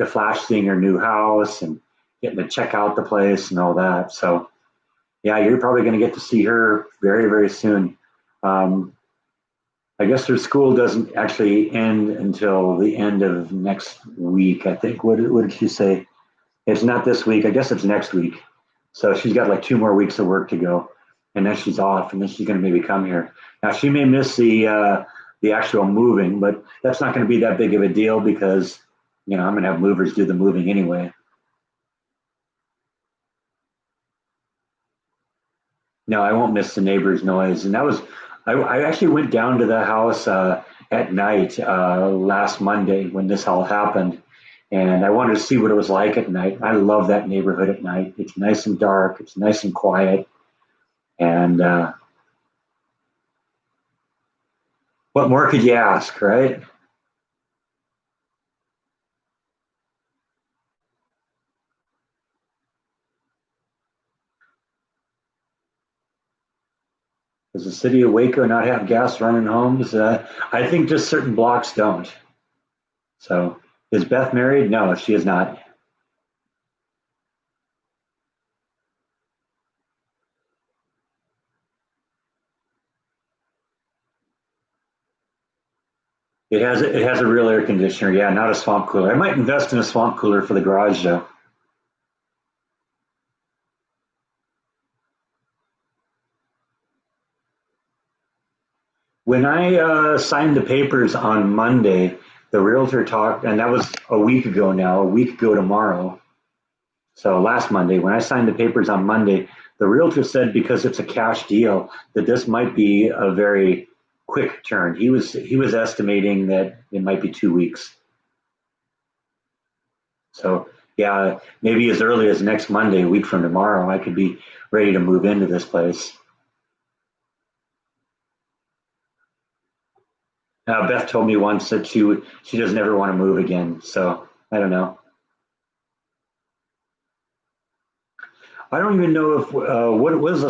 Flash seeing her new house and getting to check out the place and all that. So yeah, you're probably going to get to see her very, very soon. Um, I guess her school doesn't actually end until the end of next week, I think. What did she say? It's not this week. I guess it's next week. So she's got like 2 more weeks of work to go, and then she's off, and then she's going to maybe come here. Now she may miss the actual moving, but that's not going to be that big of a deal because I'm going to have movers do the moving anyway. No, I won't miss the neighbors' noise. And that was, I actually went down to the house at night last Monday when this all happened. And I wanted to see what it was like at night. I love that neighborhood at night. It's nice and dark, it's nice and quiet. And what more could you ask, right? Does the city of Waco not have gas running homes? I think just certain blocks don't. So is Beth married? No, she is not. It has a real air conditioner, yeah, not a swamp cooler. I might invest in a swamp cooler for the garage though. When I signed the papers on Monday, the realtor talked, and that was a week ago now, a week ago tomorrow. So last Monday, when I signed the papers on Monday, the realtor said because it's a cash deal that this might be a very quick turn. He was estimating that it might be 2 weeks. So yeah, maybe as early as next Monday, a week from tomorrow, I could be ready to move into this place. Beth told me once that she doesn't ever want to move again. So I don't know. I don't even know if what is a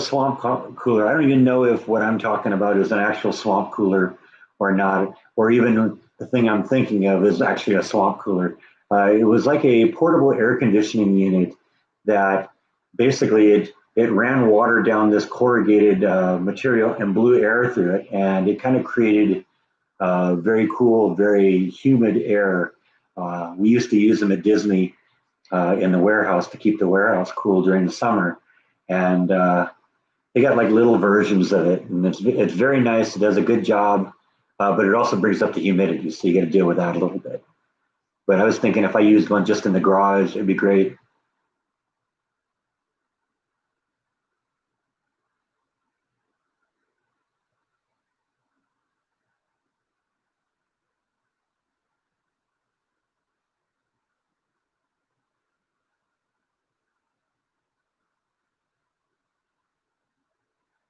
cooler. I don't even know if what I'm talking about is an actual swamp cooler or not, or even the thing I'm thinking of is actually a swamp cooler. It was like a portable air conditioning unit that basically it ran water down this corrugated material and blew air through it, and it kind of created very cool, very humid air. We used to use them at Disney in the warehouse to keep the warehouse cool during the summer. And they got like little versions of it, and it's very nice. It does a good job, but it also brings up the humidity, so you got to deal with that a little bit. But I was thinking if I used one just in the garage, it'd be great.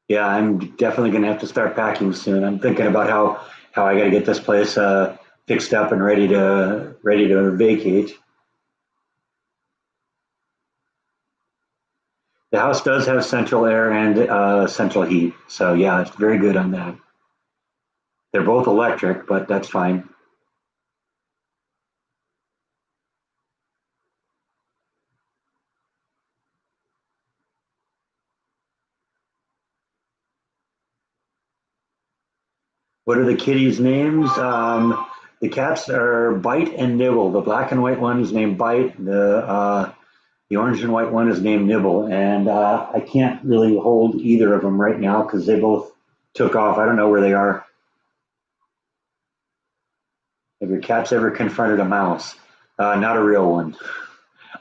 Yeah, I'm definitely going to have to start packing soon. I'm thinking about how I got to get this place fixed up and ready to vacate. The house does have central air and central heat, so yeah, it's very good on that. They're both electric, but that's fine. What are the kitties' names? The cats are Bite and Nibble. The black and white one is named Bite. The orange and white one is named Nibble. And I can't really hold either of them right now because they both took off. I don't know where they are. Have your cats ever confronted a mouse? Not a real one.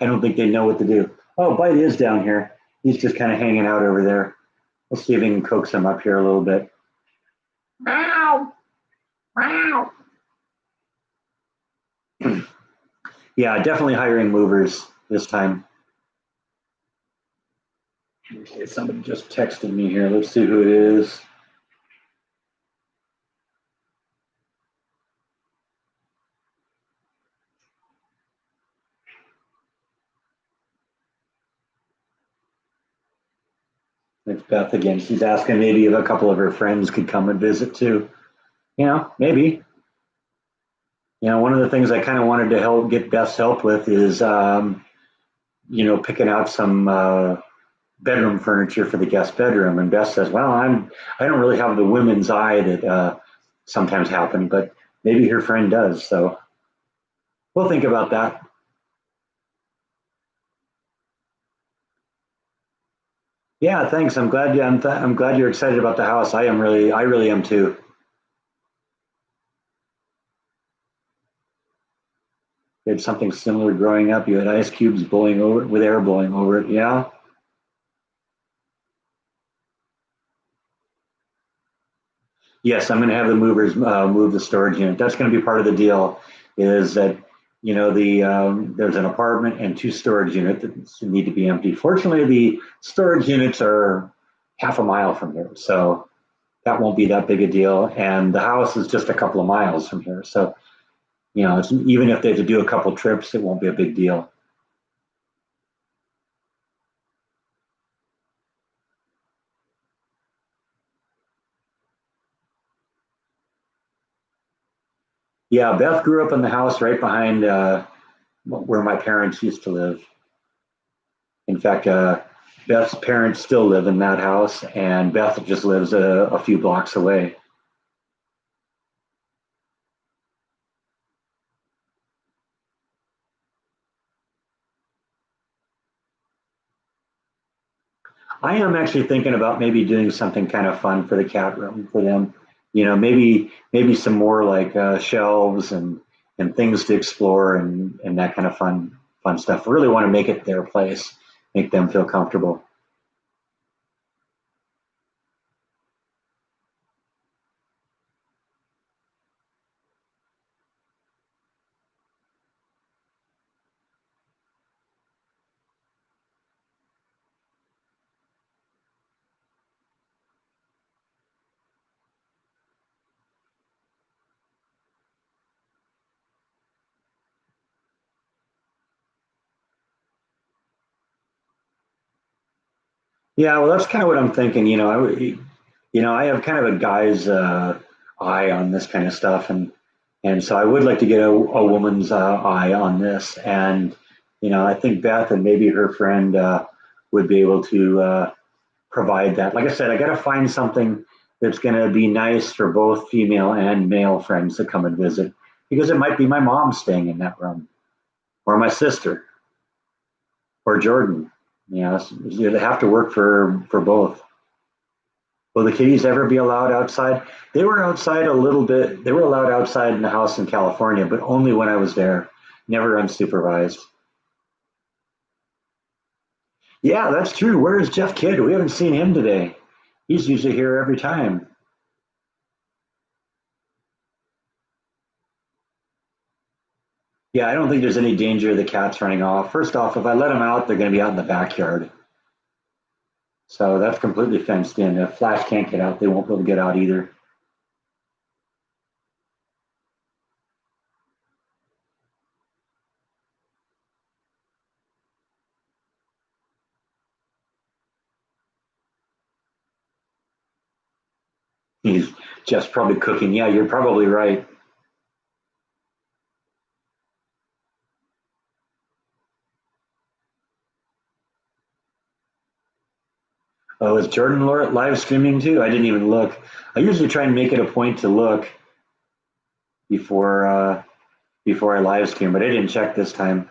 I don't think they know what to do. Oh, Bite is down here. He's just kind of hanging out over there. Let's see if we can coax him up here a little bit. Meow, meow. Yeah, definitely hiring movers this time. Okay, somebody just texted me here. Let's see who it is. It's Beth again. She's asking maybe if a couple of her friends could come and visit too. Maybe. One of the things I kind of wanted to help get Beth's help with is, picking out some bedroom furniture for the guest bedroom. And Beth says, "Well, I don't really have the women's eye that sometimes happen, but maybe her friend does." So we'll think about that. Yeah, thanks. I'm glad you're excited about the house. I really am too. You had something similar growing up. You had ice cubes blowing over with air blowing over it. Yeah. Yes, I'm going to have the movers move the storage unit. That's going to be part of the deal. Is that there's an apartment and two storage units that need to be empty. Fortunately, the storage units are half a mile from here, so that won't be that big a deal. And the house is just a couple of miles from here, so even if they have to do a couple trips, it won't be a big deal. Yeah, Beth grew up in the house right behind where my parents used to live. In fact, Beth's parents still live in that house, and Beth just lives a few blocks away. I am actually thinking about maybe doing something kind of fun for the cat room for them. Maybe some more like shelves and things to explore and that kind of fun stuff. I really want to make it their place, make them feel comfortable. Yeah, well, that's kind of what I'm thinking. I have kind of a guy's eye on this kind of stuff, and so I would like to get a woman's eye on this. And I think Beth and maybe her friend would be able to provide that. Like I said, I got to find something that's going to be nice for both female and male friends to come and visit, because it might be my mom staying in that room, or my sister, or Jordan. They have to work for both. Will the kitties ever be allowed outside? They were outside a little bit. They were allowed outside in the house in California, but only when I was there, never unsupervised. Yeah, that's true. Where is Jeff Kidd? We haven't seen him today. He's usually here every time. Yeah, I don't think there's any danger of the cats running off. First off, if I let them out, they're going to be out in the backyard. So that's completely fenced in. If Flash can't get out, they won't be able to get out either. He's just probably cooking. Yeah, you're probably right. Oh, is Jordan live streaming too? I didn't even look. I usually try and make it a point to look before before I live stream, but I didn't check this time.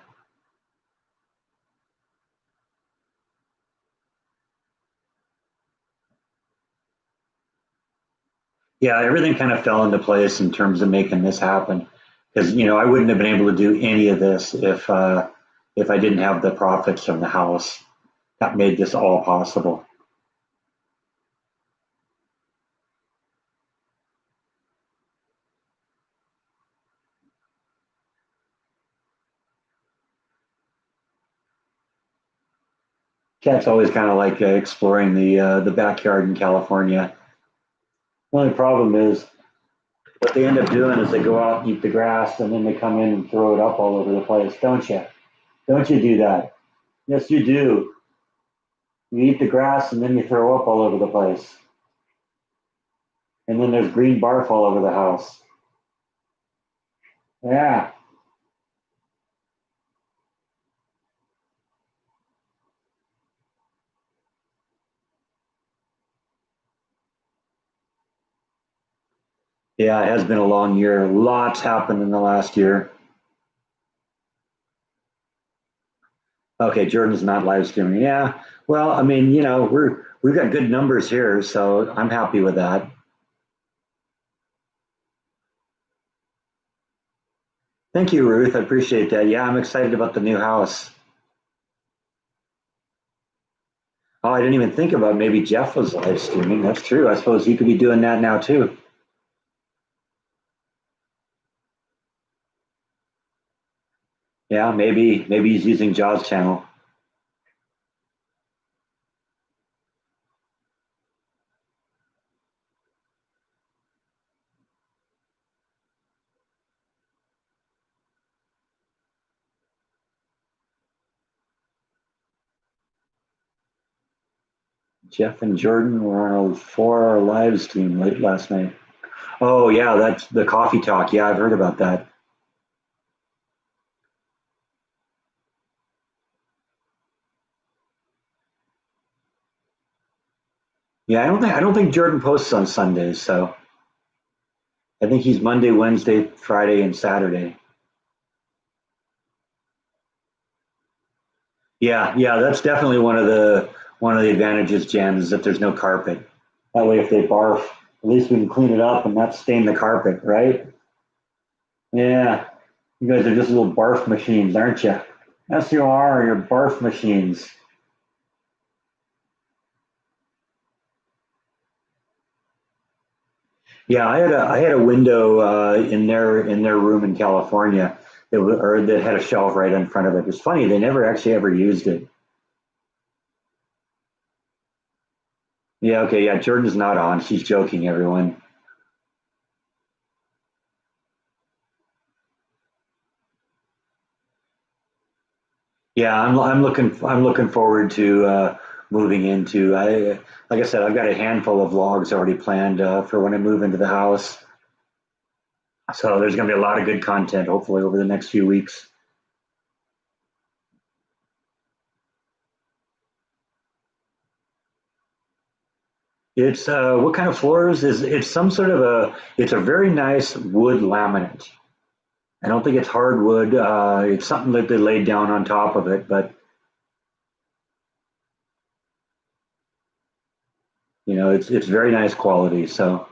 Yeah, everything kind of fell into place in terms of making this happen. Because I wouldn't have been able to do any of this if I didn't have the profits from the house that made this all possible. Cats always kind of like exploring the backyard in California. The only problem is what they end up doing is they go out and eat the grass, and then they come in and throw it up all over the place, don't you? Don't you do that? Yes, you do. You eat the grass and then you throw up all over the place. And then there's green barf all over the house. Yeah. Yeah, it has been a long year. Lots happened in the last year. Okay, Jordan's not live streaming. Yeah. Well, I mean, we've got good numbers here, so I'm happy with that. Thank you, Ruth. I appreciate that. Yeah, I'm excited about the new house. Oh, I didn't even think about maybe Jeff was live streaming. That's true. I suppose he could be doing that now too. Yeah, maybe he's using Jaws channel. Jeff and Jordan were on a 4-hour live stream late last night. Oh yeah, that's the coffee talk. Yeah, I've heard about that. Yeah, I don't think Jordan posts on Sundays, so I think he's Monday, Wednesday, Friday, and Saturday. Yeah, yeah, that's definitely one of the advantages, Jan, is that there's no carpet. That way, if they barf, at least we can clean it up and not stain the carpet, right? Yeah, you guys are just little barf machines, aren't you? Yes, you are. You're barf machines. Yeah, I had a window in their room in California that had a shelf right in front of it. It's funny they never actually ever used it. Yeah, okay, yeah. Jordan's not on. She's joking, everyone. Yeah, I'm looking forward to moving into. Like I said, I've got a handful of vlogs already planned for when I move into the house. So there's going to be a lot of good content, hopefully, over the next few weeks. It's what kind of floors is it's some sort of it's a very nice wood laminate. I don't think it's hardwood. It's something that they laid down on top of it, but it's very nice quality. So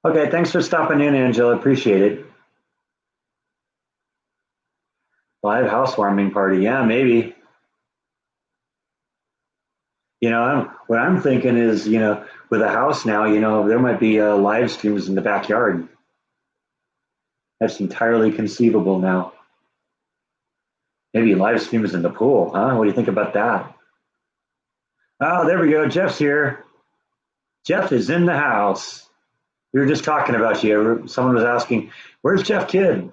okay, thanks for stopping in, Angela. Appreciate it. Live housewarming party, yeah, maybe. What I'm thinking is, with a house now, there might be live streams in the backyard. That's entirely conceivable now. Maybe live streams in the pool, huh? What do you think about that? Oh, there we go. Jeff's here. Jeff is in the house. We were just talking about you. Someone was asking, "Where's Jeff Kidd?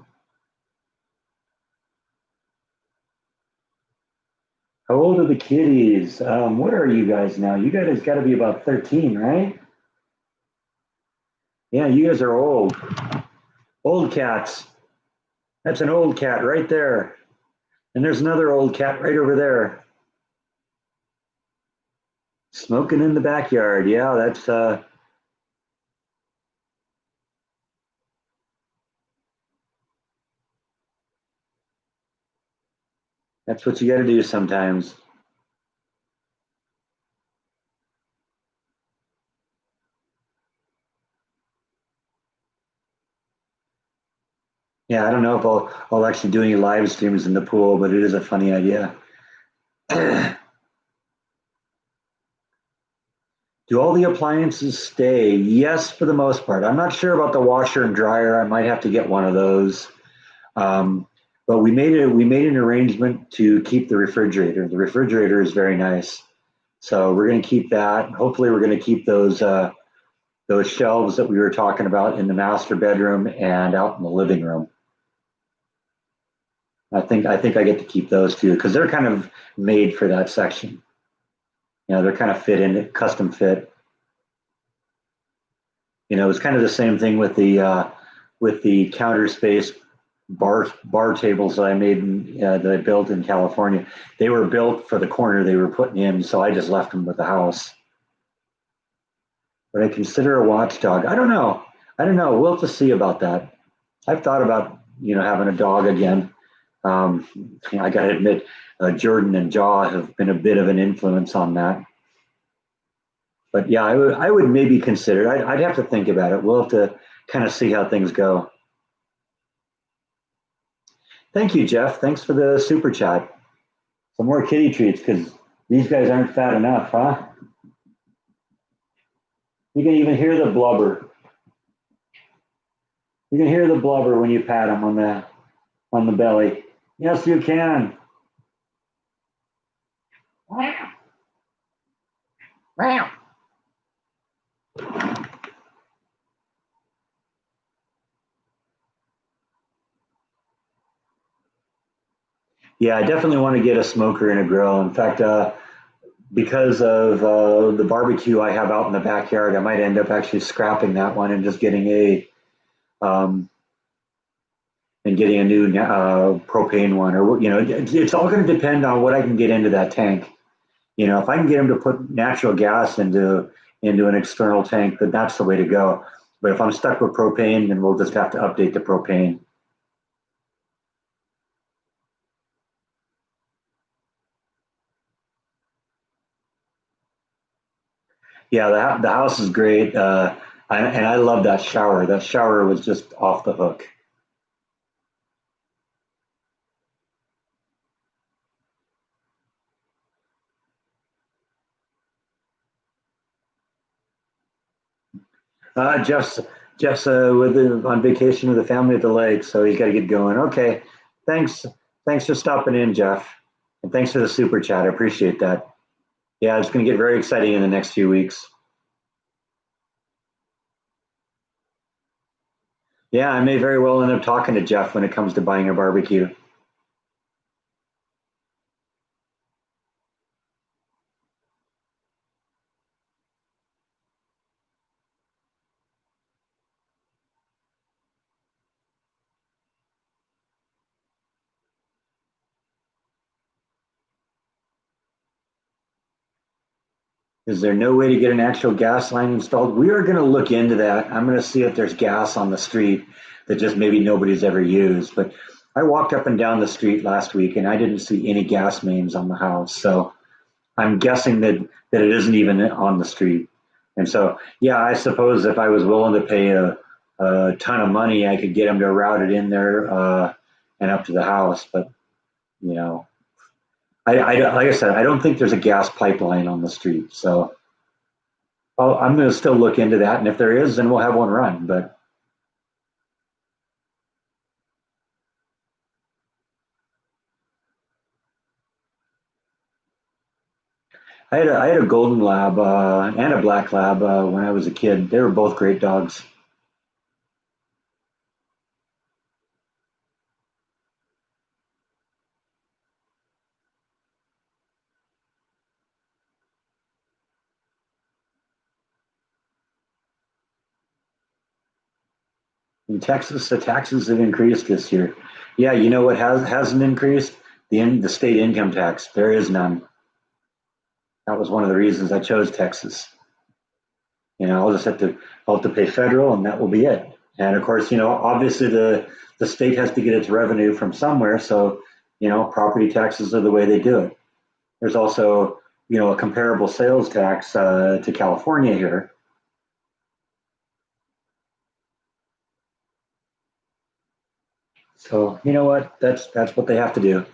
How old are the kiddies? What are you guys now? You guys got to be about 13, right? Yeah, you guys are old. Old cats. That's an old cat right there. And there's another old cat right over there. Smoking in the backyard. Yeah, that's what you got to do sometimes. Yeah, I don't know if I'll actually do any live streams in the pool, but it is a funny idea. Do all the appliances stay? Yes, for the most part. I'm not sure about the washer and dryer. I might have to get one of those. But we made an arrangement to keep the refrigerator. The refrigerator is very nice, so we're going to keep that. Hopefully, we're going to keep those shelves that we were talking about in the master bedroom and out in the living room. I think I get to keep those too because they're kind of made for that section. They're kind of fit in it, custom fit. It's kind of the same thing with the counter space bar tables that I made that I built in California. They were built for the corner they were putting in, so I just left them with the house. But I consider a watchdog. I don't know. I don't know. We'll have to see about that. I've thought about having a dog again. Um, I got to admit, Jordan and Jaw have been a bit of an influence on that. But yeah, I would maybe consider. I'd have to think about it. We'll have to kind of see how things go. Thank you, Jeff. Thanks for the super chat. Some more kitty treats because these guys aren't fat enough, huh? You can even hear the blubber. You can hear the blubber when you pat them on the belly. Yes, you can. Wow. Wow. Yeah, I definitely want to get a smoker and a grill. In fact, because of the barbecue I have out in the backyard, I might end up actually scrapping that one and just um, getting a new propane one, or it's all going to depend on what I can get into that tank. If I can get them to put natural gas into an external tank, then that's the way to go. But if I'm stuck with propane, then we'll just have to update the propane. Yeah, the house is great, and I love that shower. That shower was just off the hook. Jeff's Jeff's on vacation with the family at the lake, so he's got to get going. Okay, thanks for stopping in, Jeff. And thanks for the super chat. I appreciate that. Yeah, it's going to get very exciting in the next few weeks. Yeah, I may very well end up talking to Jeff when it comes to buying a barbecue. Is there no way to get an actual gas line installed? We are going to look into that. I'm going to see if there's gas on the street that just maybe nobody's ever used. But I walked up and down the street last week and I didn't see any gas mains on the house. So I'm guessing that it isn't even on the street. And so, yeah, I suppose if I was willing to pay a ton of money, I could get them to route it in there and up to the house. But, you know, like I said, I don't think there's a gas pipeline on the street. So I'm going to still look into that. And if there is, then we'll have one run. But I had a golden lab and a black lab when I was a kid. They were both great dogs. In Texas, the taxes have increased this year. Yeah, you know what hasn't increased? The state income tax. There is none. That was one of the reasons I chose Texas. I'll have to pay federal, and that will be it. And of course, obviously the state has to get its revenue from somewhere. So, property taxes are the way they do it. There's also, a comparable sales tax to California here. So you know what? That's what they have to do.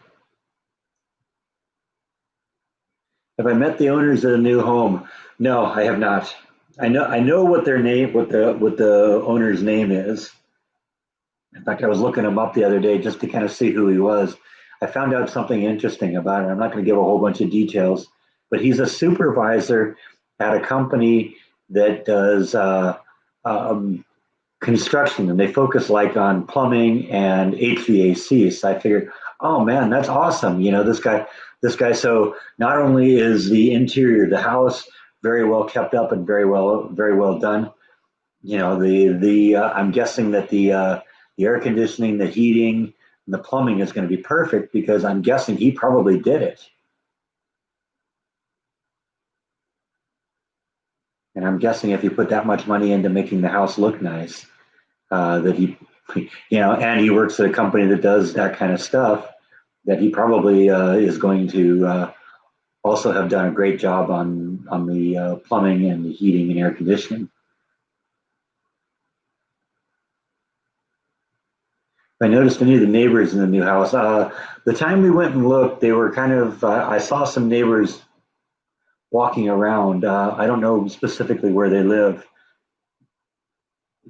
Have I met the owners of the new home? No, I have not. I know what their name, what the owner's name is. In fact, I was looking him up the other day just to kind of see who he was. I found out something interesting about him. I'm not going to give a whole bunch of details, but he's a supervisor at a company that does um, construction, and they focus like on plumbing and HVAC. So I figured, oh man, that's awesome. This guy. So not only is the interior of the house very well kept up and very well done, I'm guessing that the air conditioning, the heating, and the plumbing is going to be perfect because I'm guessing he probably did it. And I'm guessing if you put that much money into making the house look nice, that and he works at a company that does that kind of stuff, that he probably is going to also have done a great job on the plumbing and the heating and air conditioning. I noticed any of the neighbors in the new house. The time we went and looked, they were kind of. I saw some neighbors walking around. I don't know specifically where they live,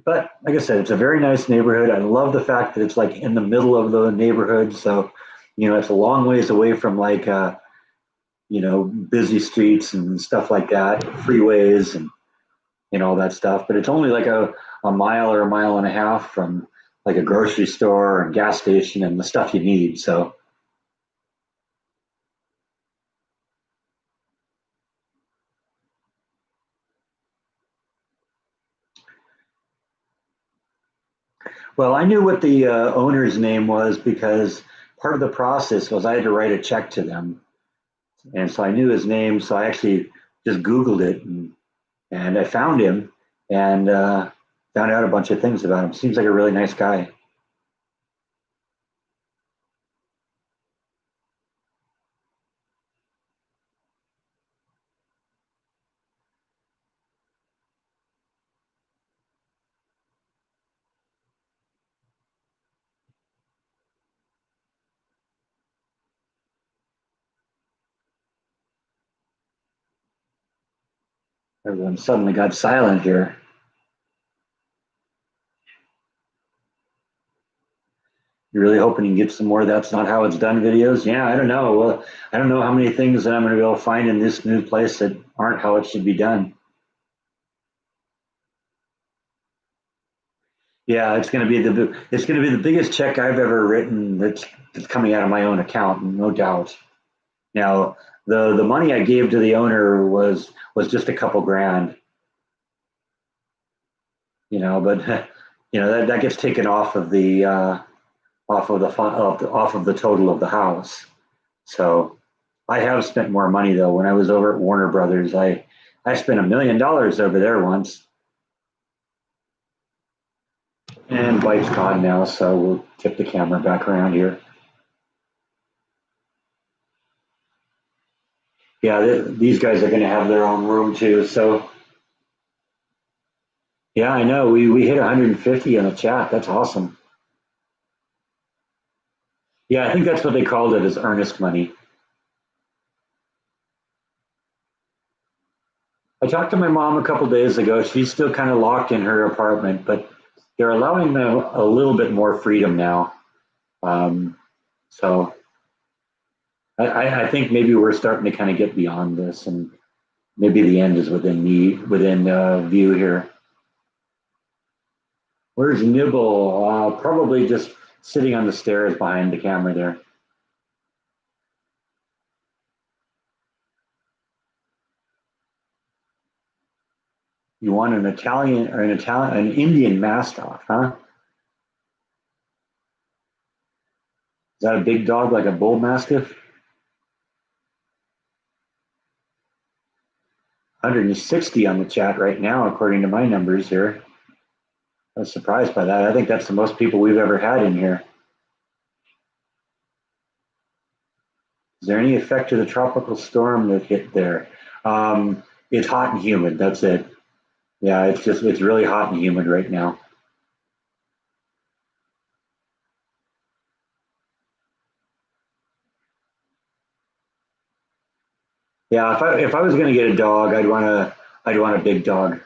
but like I said, it's a very nice neighborhood. I love the fact that it's like in the middle of the neighborhood, so it's a long ways away from like busy streets and stuff like that, freeways and all that stuff. But it's only like a mile or a mile and a half from like a grocery store and gas station and the stuff you need. So, well, I knew what the owner's name was because part of the process was I had to write a check to them. And so I knew his name. So I actually just Googled it and I found him and found out a bunch of things about him. Seems like a really nice guy. Everyone suddenly got silent here. You're really hoping you can get some more "that's not how it's done" videos? Yeah, I don't know. Well, I don't know how many things that I'm going to be able to find in this new place that aren't how it should be done. Yeah, it's going to be the biggest check I've ever written that's coming out of my own account, no doubt. Now, the money I gave to the owner was just a couple grand, but that gets taken off of the off of the total of the house. So I have spent more money though. When I was over at Warner Brothers, I spent $1 million over there once, and bike's gone now, so we'll tip the camera back around here. Yeah, these guys are going to have their own room too. So yeah, I know we hit 150 in the chat. That's awesome. Yeah, I think that's what they called it, is earnest money. I talked to my mom a couple days ago. She's still kind of locked in her apartment, but they're allowing them a little bit more freedom now. Um, so I think maybe we're starting to kind of get beyond this, and maybe the end is within view here. Where's Nibble? Probably just sitting on the stairs behind the camera there. You want an Indian Mastiff, huh? Is that a big dog like a bull mastiff? 160 on the chat right now, according to my numbers here. I was surprised by that. I think that's the most people we've ever had in here. Is there any effect to the tropical storm that hit there? It's hot and humid. That's it. Yeah, it's really hot and humid right now. Yeah, if I was going to get a dog, I'd want a big dog.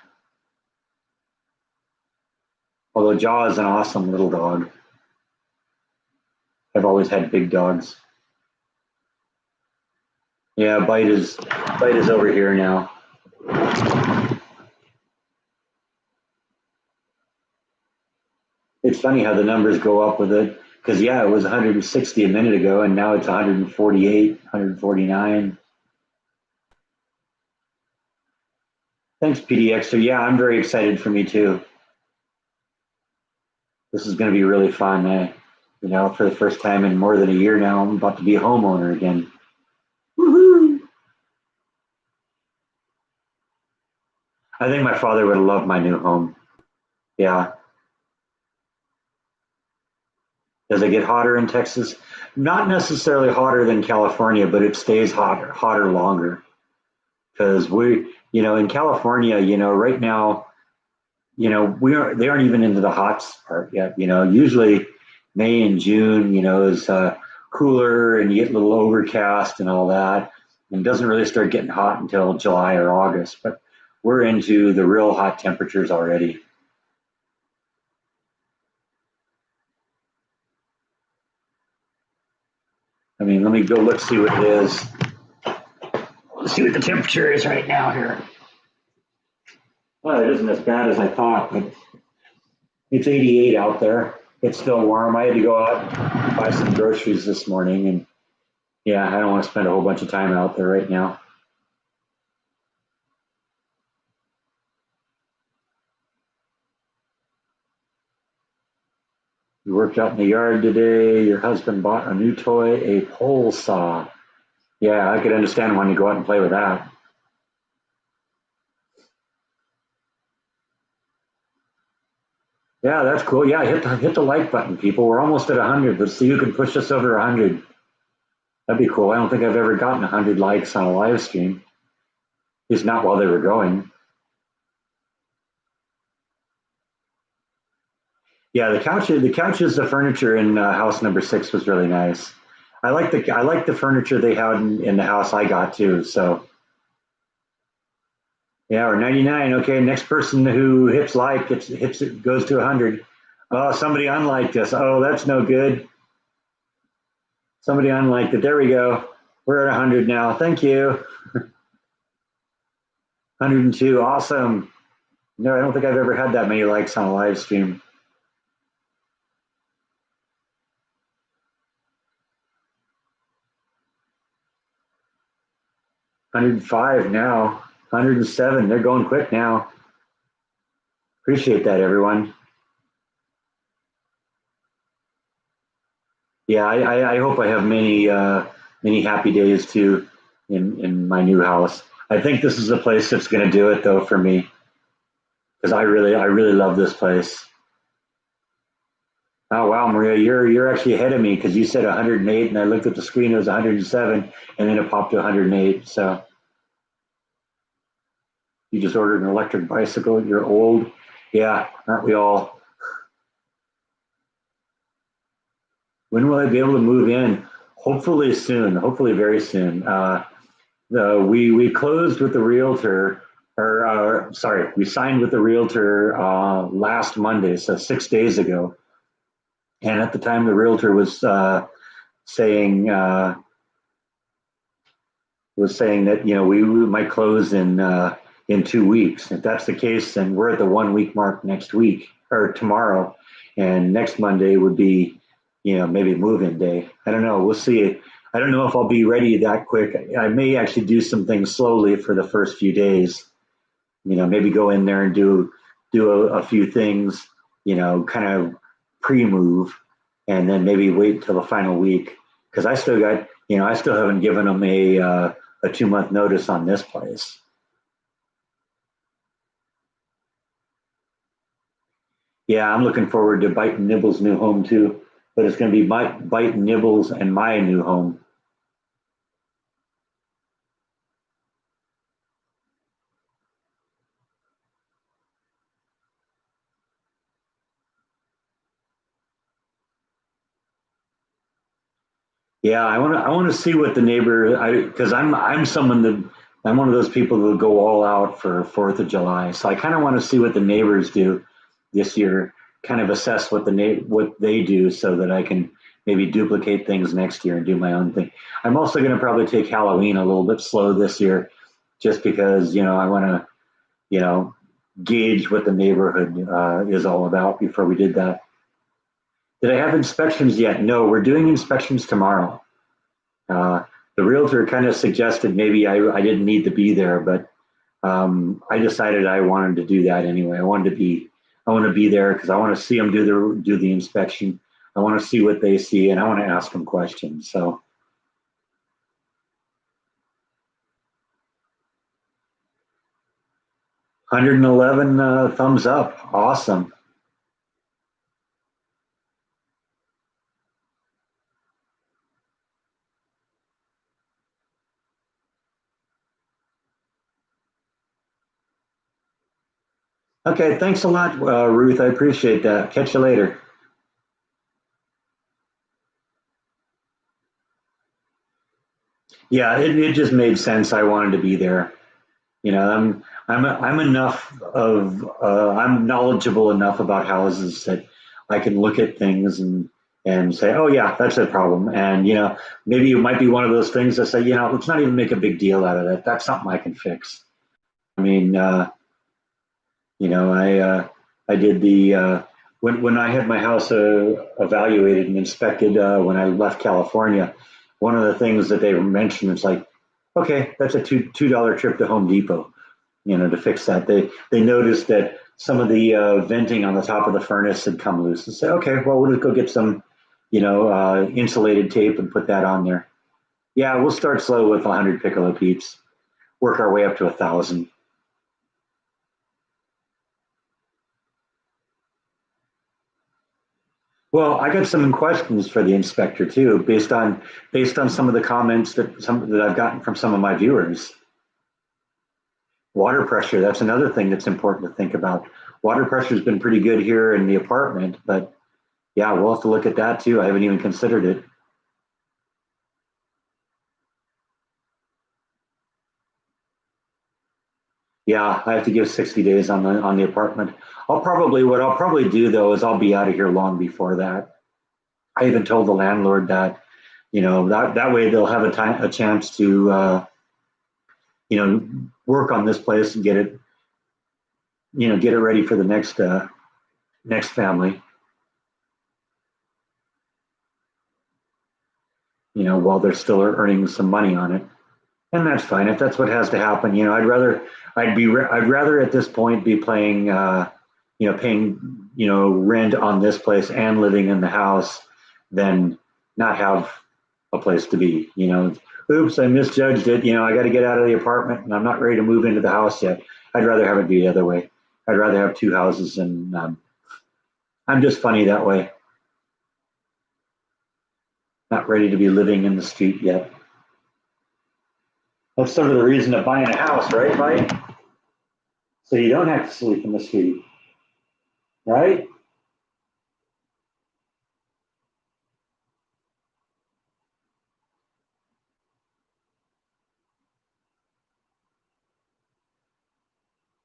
Although Jaw is an awesome little dog. I've always had big dogs. Yeah, Bite is over here now. It's funny how the numbers go up with it, because yeah, it was 160 a minute ago, and now it's 148, 149. Thanks, PDX. So yeah, I'm very excited for me too. This is going to be really fun. For the first time in more than a year now, I'm about to be a homeowner again. Woohoo! I think my father would have loved my new home. Yeah. Does it get hotter in Texas? Not necessarily hotter than California, but it stays hotter longer. Because in California, right now, they aren't even into the hot part yet. Usually May and June, is cooler and you get a little overcast and all that, and it doesn't really start getting hot until July or August. But we're into the real hot temperatures already. I mean, let me go see what it is. Let's see what the temperature is right now here. Well, it isn't as bad as I thought, but it's 88 out there. It's still warm. I had to go out and buy some groceries this morning, and yeah, I don't want to spend a whole bunch of time out there right now. You worked out in the yard today. Your husband bought a new toy, a pole saw. Yeah, I could understand wanting to go out and play with that. Yeah, that's cool. Yeah, hit the like button, people. We're almost at 100. Let's see who can push us over 100. That'd be cool. I don't think I've ever gotten 100 likes on a live stream. At least not while they were going. Yeah, the furniture in house number 6 was really nice. I like the furniture they had in the house I got too. So yeah, we're 99. Okay, next person who hits like hits it goes to 100. Oh, somebody unliked us. Oh, that's no good. Somebody unliked it. There we go. We're at 100 now. Thank you. 102. Awesome. No, I don't think I've ever had that many likes on a live stream. 105 now. 107. They're going quick now. Appreciate that, everyone. Yeah, I hope I have many happy days too in my new house. I think this is the place that's going to do it though for me because I really love this place. Oh wow, Maria, you're actually ahead of me because you said 108 and I looked at the screen, it was 107 and then it popped to 108. So you just ordered an electric bicycle. You're old. Yeah, aren't we all? When will I be able to move in? Hopefully soon. Hopefully very soon. We closed with the realtor, or sorry, we signed with the realtor last Monday, so 6 days ago. And at the time, the realtor saying uh, was saying that we might close in 2 weeks. If that's the case, then we're at the 1 week mark next week or tomorrow, and next Monday would be maybe move-in day. I don't know. We'll see. I don't know if I'll be ready that quick. I may actually do some things slowly for the first few days. Maybe go in there and do a few things. Kind of pre-move, and then maybe wait until the final week because I still haven't given them a 2 month notice on this place. Yeah, I'm looking forward to Bite and Nibble's new home too, but it's going to be Bite and Nibbles and my new home. Yeah, I want to see what the neighbor because I'm someone that I'm one of those people that will go all out for Fourth of July. So I kind of want to see what the neighbors do this year, kind of assess what they do so that I can maybe duplicate things next year and do my own thing. I'm also going to probably take Halloween a little bit slow this year, just because I want to you know gauge what the neighborhood is all about before we did that. Did I have inspections yet? No, we're doing inspections tomorrow. Uh, the realtor kind of suggested maybe I didn't need to be there, but I decided I wanted to do that anyway. I want to be there because I want to see them do the inspection. I want to see what they see, and I want to ask them questions. So 111 thumbs up, awesome. Okay, thanks a lot, Ruth. I appreciate that. Catch you later. Yeah, it just made sense. I wanted to be there. I'm enough of I'm knowledgeable enough about houses that I can look at things and say, oh yeah, that's a problem. And maybe it might be one of those things that say, let's not even make a big deal out of that. That's something I can fix. I mean, I did the when I had my house evaluated and inspected when I left California. One of the things that they mentioned is like, okay, that's a $2 trip to Home Depot, to fix that. They noticed that some of the venting on the top of the furnace had come loose, and say, okay, well, we'll just go get some, insulated tape and put that on there. Yeah, we'll start slow with 100 piccolo peeps, work our way up to 1,000. Well, I got some questions for the inspector too, based on some of the comments that I've gotten from some of my viewers. Water pressure, that's another thing that's important to think about. Water pressure has been pretty good here in the apartment, but yeah, we'll have to look at that too. I haven't even considered it. Yeah, I have to give 60 days on the apartment. What I'll probably do though is I'll be out of here long before that. I even told the landlord that. That way they'll have a chance to work on this place and get it ready for the next family. While they're still earning some money on it, and that's fine if that's what has to happen. I'd rather at this point be paying rent on this place and living in the house than not have a place to be. Oops, I misjudged it. I got to get out of the apartment and I'm not ready to move into the house yet. I'd rather have it be the other way. I'd rather have two houses, and I'm just funny that way. Not ready to be living in the street yet. That's sort of the reason of buying a house, right, Mike? So you don't have to sleep in the street, right?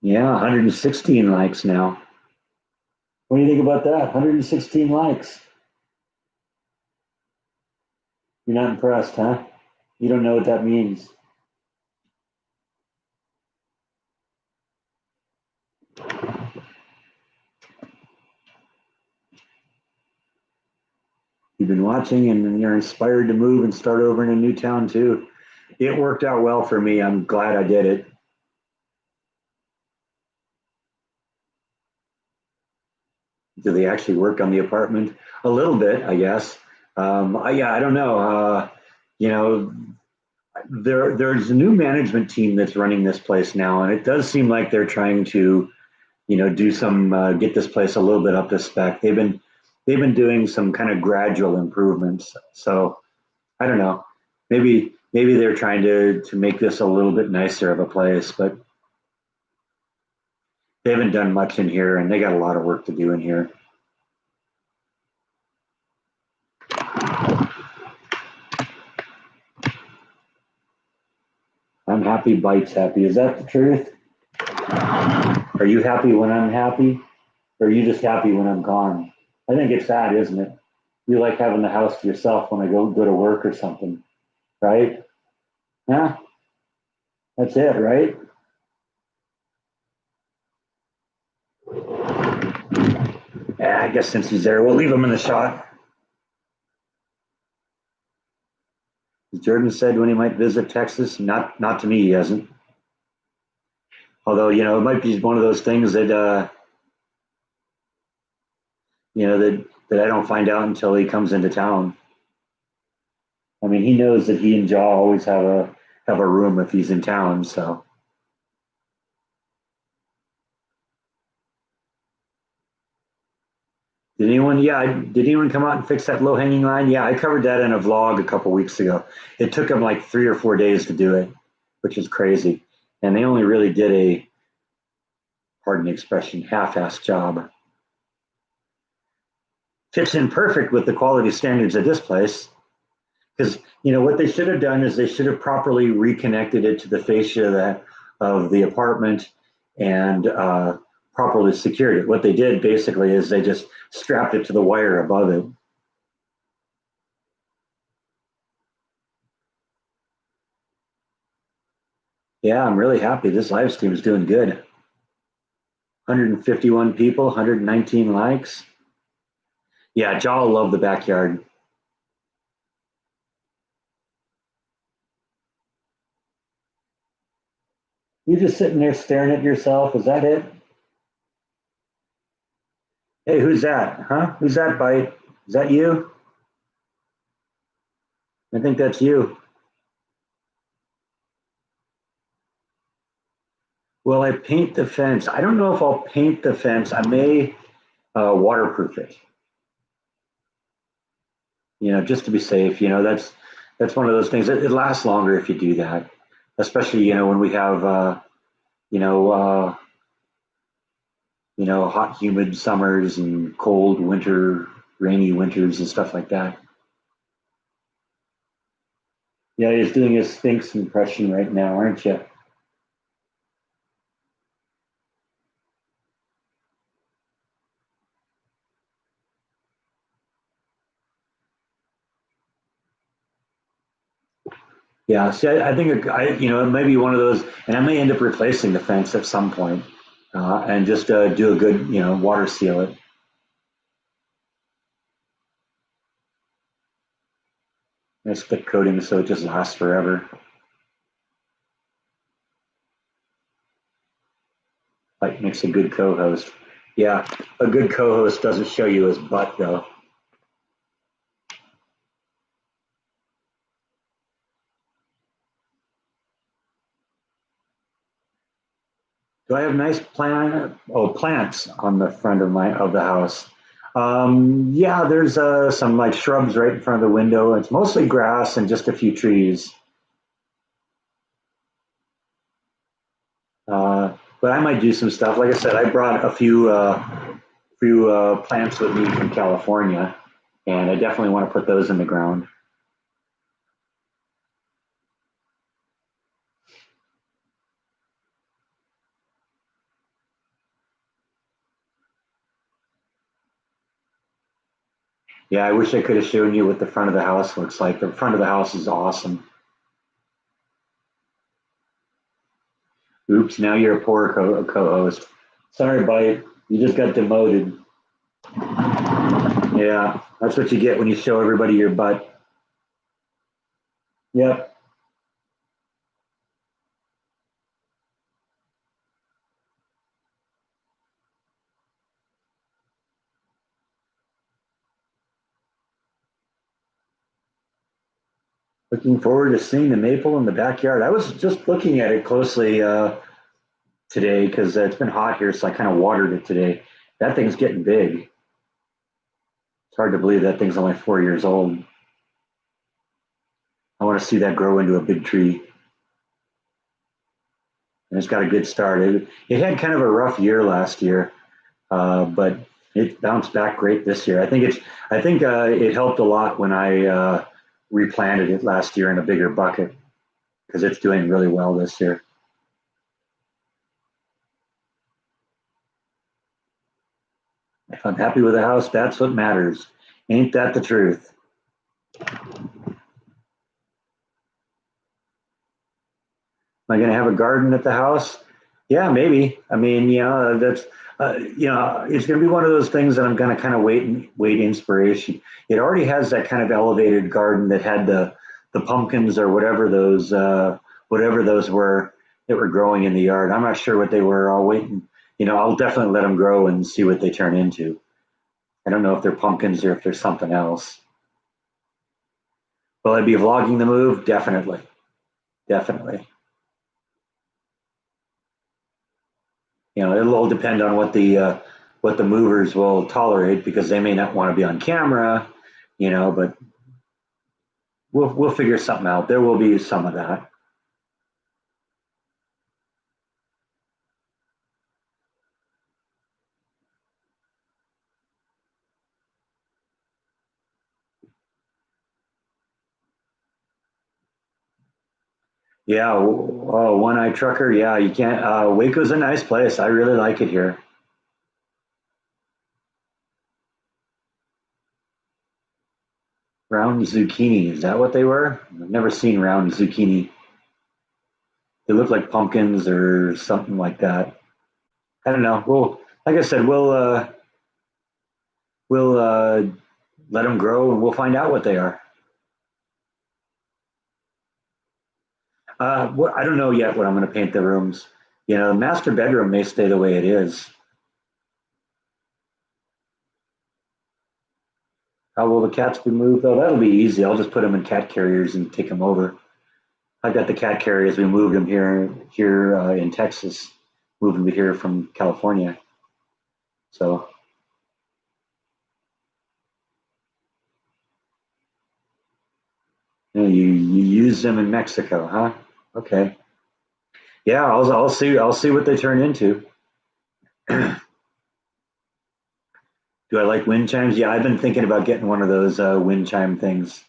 Yeah, 116 likes now. What do you think about that? 116 likes. You're not impressed, huh? You don't know what that means. You've been watching and you're inspired to move and start over in a new town too. It worked out well for me. I'm glad I did it. Do they actually work on the apartment? A little bit, I guess. Yeah, I don't know. You know, there's a new management team that's running this place now, and it does seem like they're trying to, do some get this place a little bit up to spec. They've been doing some kind of gradual improvements. So I don't know. Maybe they're trying to make this a little bit nicer of a place, but they haven't done much in here, and they got a lot of work to do in here. I'm happy, Bite's happy. Is that the truth? Are you happy when I'm happy? Or are you just happy when I'm gone? I think it's that, isn't it? You like having the house to yourself when I go to work or something, right? Yeah, that's it, right? Yeah, I guess since he's there, we'll leave him in the shot. Jordan said when he might visit Texas. Not to me, he hasn't. Although, it might be one of those things that that I don't find out until he comes into town. I mean, he knows that he and Jaw always have a room if he's in town. So did anyone? Yeah, did anyone come out and fix that low hanging line? Yeah, I covered that in a vlog a couple weeks ago. It took them like 3 or 4 days to do it, which is crazy. And they only really did a, pardon the expression, half-ass job. Fits in perfect with the quality standards of this place. Because what they should have done is they should have properly reconnected it to the fascia of the apartment and properly secured it. What they did basically is they just strapped it to the wire above it. Yeah, I'm really happy. This live stream is doing good. 151 people, 119 likes. Yeah, Jaw will love the backyard. You just sitting there staring at yourself. Is that it? Hey, who's that? Huh? Who's that, Bite? Is that you? I think that's you. Well, I paint the fence. I don't know if I'll paint the fence. I may waterproof it. Just to be safe. That's one of those things. It lasts longer if you do that, especially when we have you know uh, hot, humid summers and cold winter, rainy winters and stuff like that. Yeah, he's doing his Sphinx impression right now, aren't you? Yeah, see, I think it may be one of those, and I may end up replacing the fence at some point, and just do a good, water seal it. And stick coating so it just lasts forever. Like makes a good co-host. Yeah, a good co-host doesn't show you his butt though. Do I have nice plants on the front of the house? Yeah, there's some like shrubs right in front of the window. It's mostly grass and just a few trees. Uh, but I might do some stuff. Like I said, I brought a few plants with me from California, and I definitely want to put those in the ground. Yeah, I wish I could have shown you what the front of the house looks like. The front of the house is awesome. Oops, now you're a poor co-host. Sorry, bite. You just got demoted. Yeah, that's what you get when you show everybody your butt. Yep. Looking forward to seeing the maple in the backyard. I was just looking at it closely today because it's been hot here, so I kind of watered it today. That thing's getting big. It's hard to believe that thing's only 4 years old. I want to see that grow into a big tree. And it's got a good start. It had kind of a rough year last year, but it bounced back great this year. I think it helped a lot when I replanted it last year in a bigger bucket because it's doing really well this year. If I'm happy with the house, that's what matters. Ain't that the truth? Am I going to have a garden at the house? Yeah, maybe. I mean, that's it's going to be one of those things that I'm going to kind of wait inspiration. It already has that kind of elevated garden that had the pumpkins or whatever those were that were growing in the yard. I'm not sure what they were. I'll wait and I'll definitely let them grow and see what they turn into. I don't know if they're pumpkins or if there's something else. Will I be vlogging the move? Definitely, definitely. It'll all depend on what the movers will tolerate because they may not want to be on camera, but we'll figure something out. There will be some of that. Yeah, one eye trucker. Yeah, you can't. Waco's a nice place. I really like it here. Round zucchini. Is that what they were? I've never seen round zucchini. They look like pumpkins or something like that. I don't know. Well, like I said, we'll let them grow and we'll find out what they are. I don't know yet what I'm going to paint the rooms. The master bedroom may stay the way it is. How will the cats be moved? Oh, that'll be easy. I'll just put them in cat carriers and take them over. I got the cat carriers. We moved them here in Texas, moved them here from California. So you use them in Mexico, huh? Okay. Yeah, I'll see what they turn into. Do I like wind chimes? Yeah, I've been thinking about getting one of those wind chime things.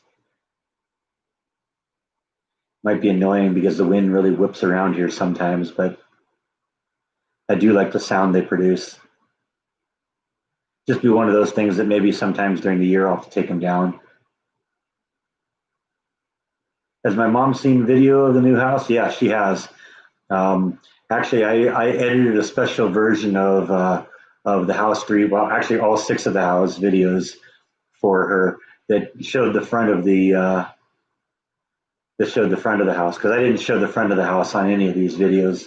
Might be annoying because the wind really whips around here sometimes, but I do like the sound they produce. Just be one of those things that maybe sometimes during the year I'll have to take them down. Has my mom seen video of the new house? Yeah, she has. Um, Actually, I edited a special version of the house three. Well, actually, all six of the house videos for her that showed the front of the house because I didn't show the front of the house on any of these videos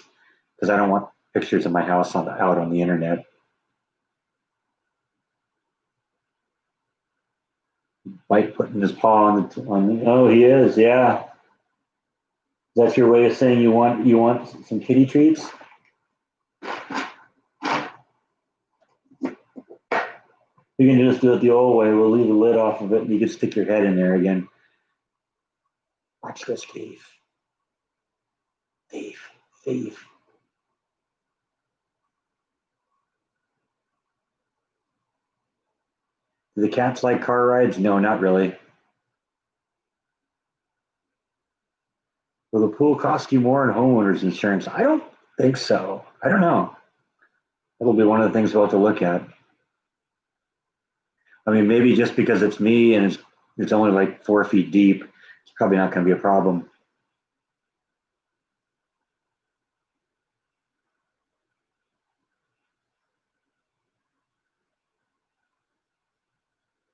because I don't want pictures of my house out on the internet. Mike putting his paw on the. Oh, he is. Yeah. That's your way of saying you want some kitty treats? You can just do it the old way. We'll leave the lid off of it and you can stick your head in there again. Watch this, thief. Thief. Thief. Do the cats like car rides? No, not really. Will the pool cost you more in homeowners insurance? I don't think so. I don't know. That'll be one of the things we'll have to look at. I mean, maybe just because it's me and it's only like 4 feet deep, it's probably not going to be a problem.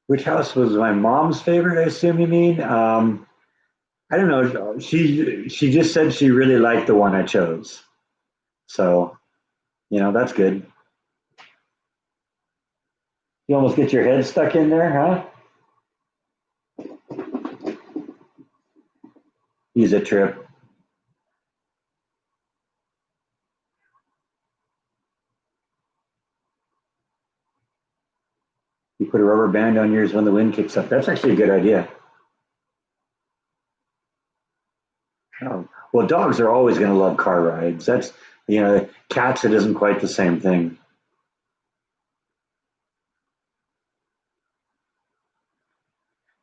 Which house was my mom's favorite? I assume you mean. I don't know. She just said she really liked the one I chose. So that's good. You almost get your head stuck in there, huh? He's a trip. You put a rubber band on yours when the wind kicks up. That's actually a good idea. Oh, well, dogs are always going to love car rides. Cats, it isn't quite the same thing.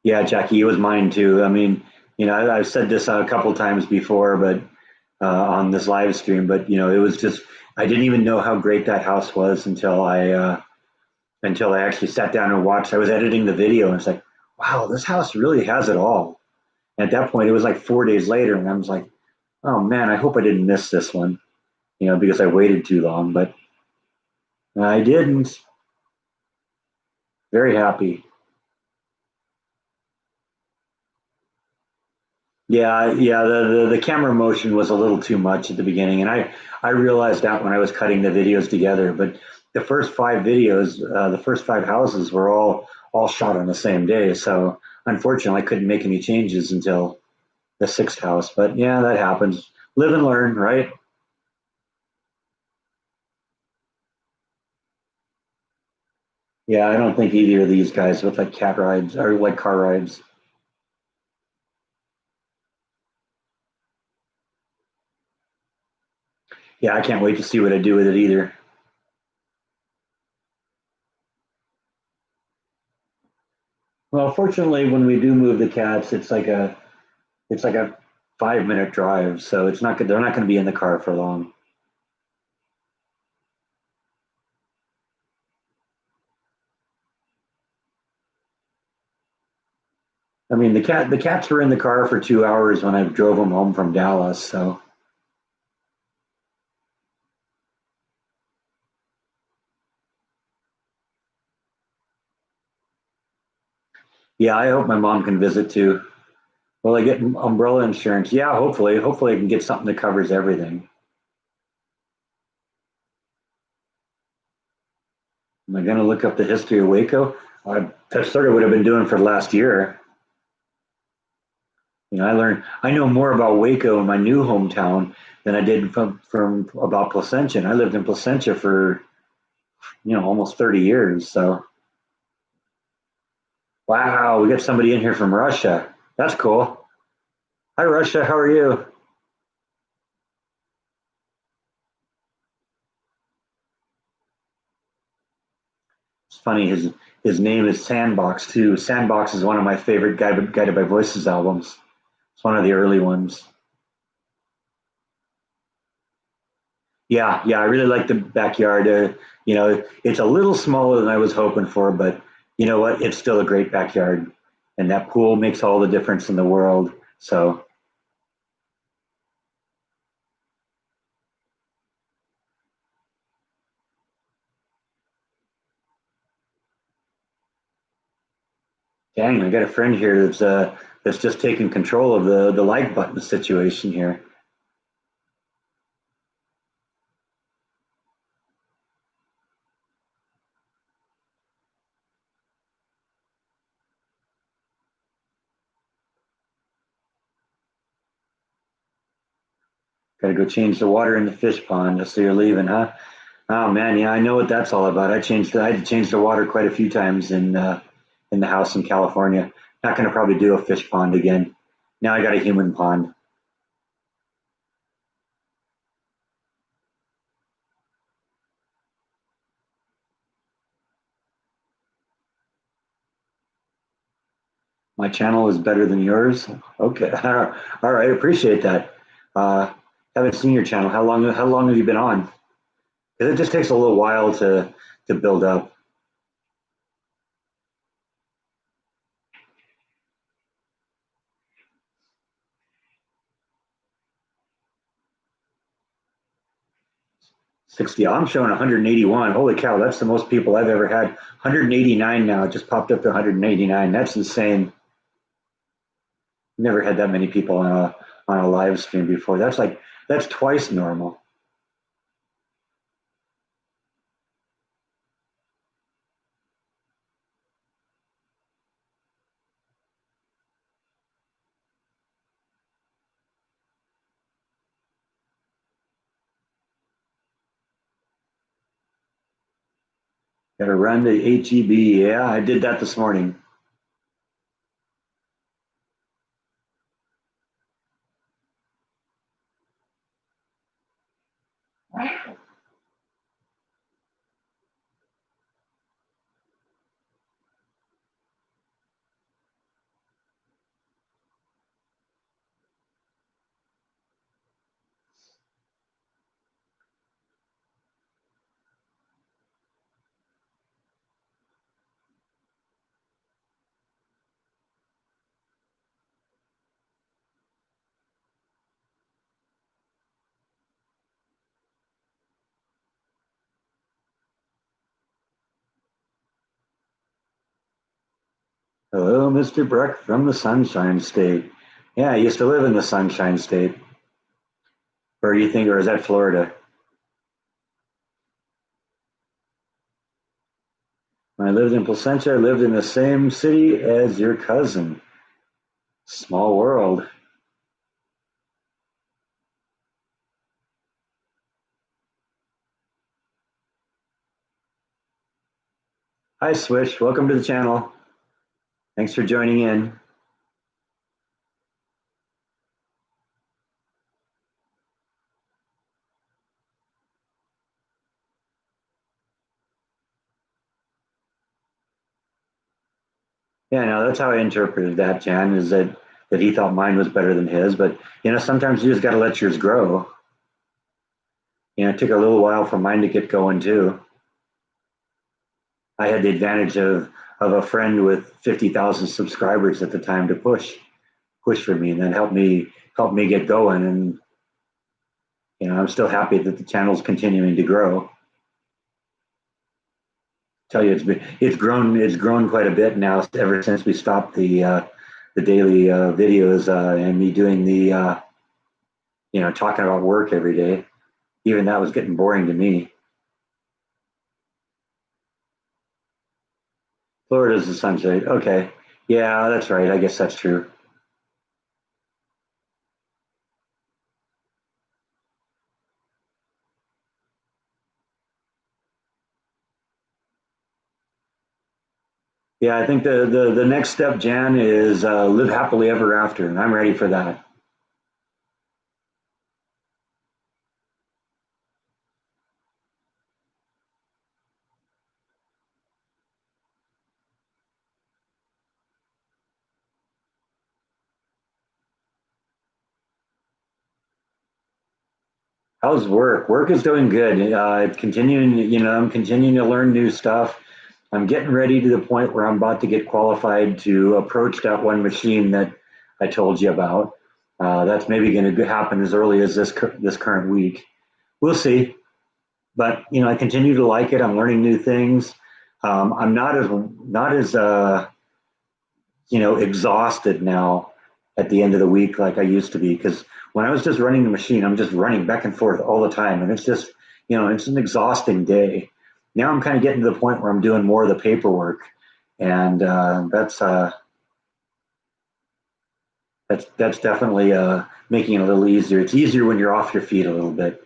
Yeah, Jackie, it was mine too. I mean, I've said this a couple times before, but on this live stream, but it was just I didn't even know how great that house was until I actually sat down and watched. I was editing the video, and it's like, wow, this house really has it all. And at that point, it was like 4 days later, and I was like, oh man, I hope I didn't miss this one, because I waited too long, but I didn't. Very happy. Yeah, yeah. The camera motion was a little too much at the beginning, and I realized that when I was cutting the videos together. But the first five houses were all shot on the same day. So unfortunately, I couldn't make any changes until the sixth house. But yeah, that happens. Live and learn, right? Yeah, I don't think either of these guys with like cat rides or like car rides. Yeah, I can't wait to see what I do with it either. Well, fortunately, when we do move the cats, it's like a 5 minute drive, so it's not good. They're not going to be in the car for long. I mean, the cats were in the car for 2 hours when I drove them home from Dallas. So yeah, I hope my mom can visit too. Will I get umbrella insurance? Yeah, hopefully I can get something that covers everything. Am I going to look up the history of Waco? That's sort of what I've been doing for the last year. I know more about Waco in my new hometown than I did from about Placentia. And I lived in Placentia for almost 30 years. So wow, we got somebody in here from Russia. That's cool. Hi, Russia. How are you? It's funny. His name is Sandbox too. Sandbox is one of my favorite Guided by Voices albums. It's one of the early ones. Yeah, yeah. I really like the backyard. It's a little smaller than I was hoping for, but you know what? It's still a great backyard, and that pool makes all the difference in the world. So Dang, I got a friend here that's just taking control of the like button situation here. Got to go change the water in the fish pond. So you're leaving, huh? Oh man, yeah, I know what that's all about. I had to change the water quite a few times in the house in California. Not going to probably do a fish pond again. Now I got a human pond. My channel is better than yours. Okay, all right, appreciate that. Uh, haven't seen your channel. How long have you been on? 'Cause it just takes a little while to build up. 60. I'm showing 181. Holy cow, that's the most people I've ever had. 189 now. It just popped up to 189. That's insane. Never had that many people on a live stream before. That's twice normal. Got to run the HEB. Yeah, I did that this morning. 'Hello, Mr. Breck from the Sunshine State.' Yeah, I used to live in the Sunshine State. Or you think, or is that Florida? When I lived in Placentia, I lived in the same city as your cousin. Small world. Hi, Swish. Welcome to the channel. Thanks for joining in. Yeah, no, that's how I interpreted that, Jan, is that he thought mine was better than his. But sometimes you just got to let yours grow. It took a little while for mine to get going too. I had the advantage of a friend with 50,000 subscribers at the time to push for me and then help me get going. And I'm still happy that the channel's continuing to grow. Tell you, it's grown quite a bit now ever since we stopped the daily videos and me doing the talking about work every day. Even that was getting boring to me. Florida's the sunshine. Okay, yeah, that's right. I guess that's true. Yeah, I think the next step, Jan, is live happily ever after, and I'm ready for that. How's work? Work is doing good. Continuing, I'm continuing to learn new stuff. I'm getting ready to the point where I'm about to get qualified to approach that one machine that I told you about. That's maybe going to happen as early as this current week. We'll see. But I continue to like it. I'm learning new things. I'm not as exhausted now at the end of the week like I used to be. Because when I was just running the machine, I'm just running back and forth all the time, and it's an exhausting day. Now I'm kind of getting to the point where I'm doing more of the paperwork, and that's definitely making it a little easier. It's easier when you're off your feet a little bit.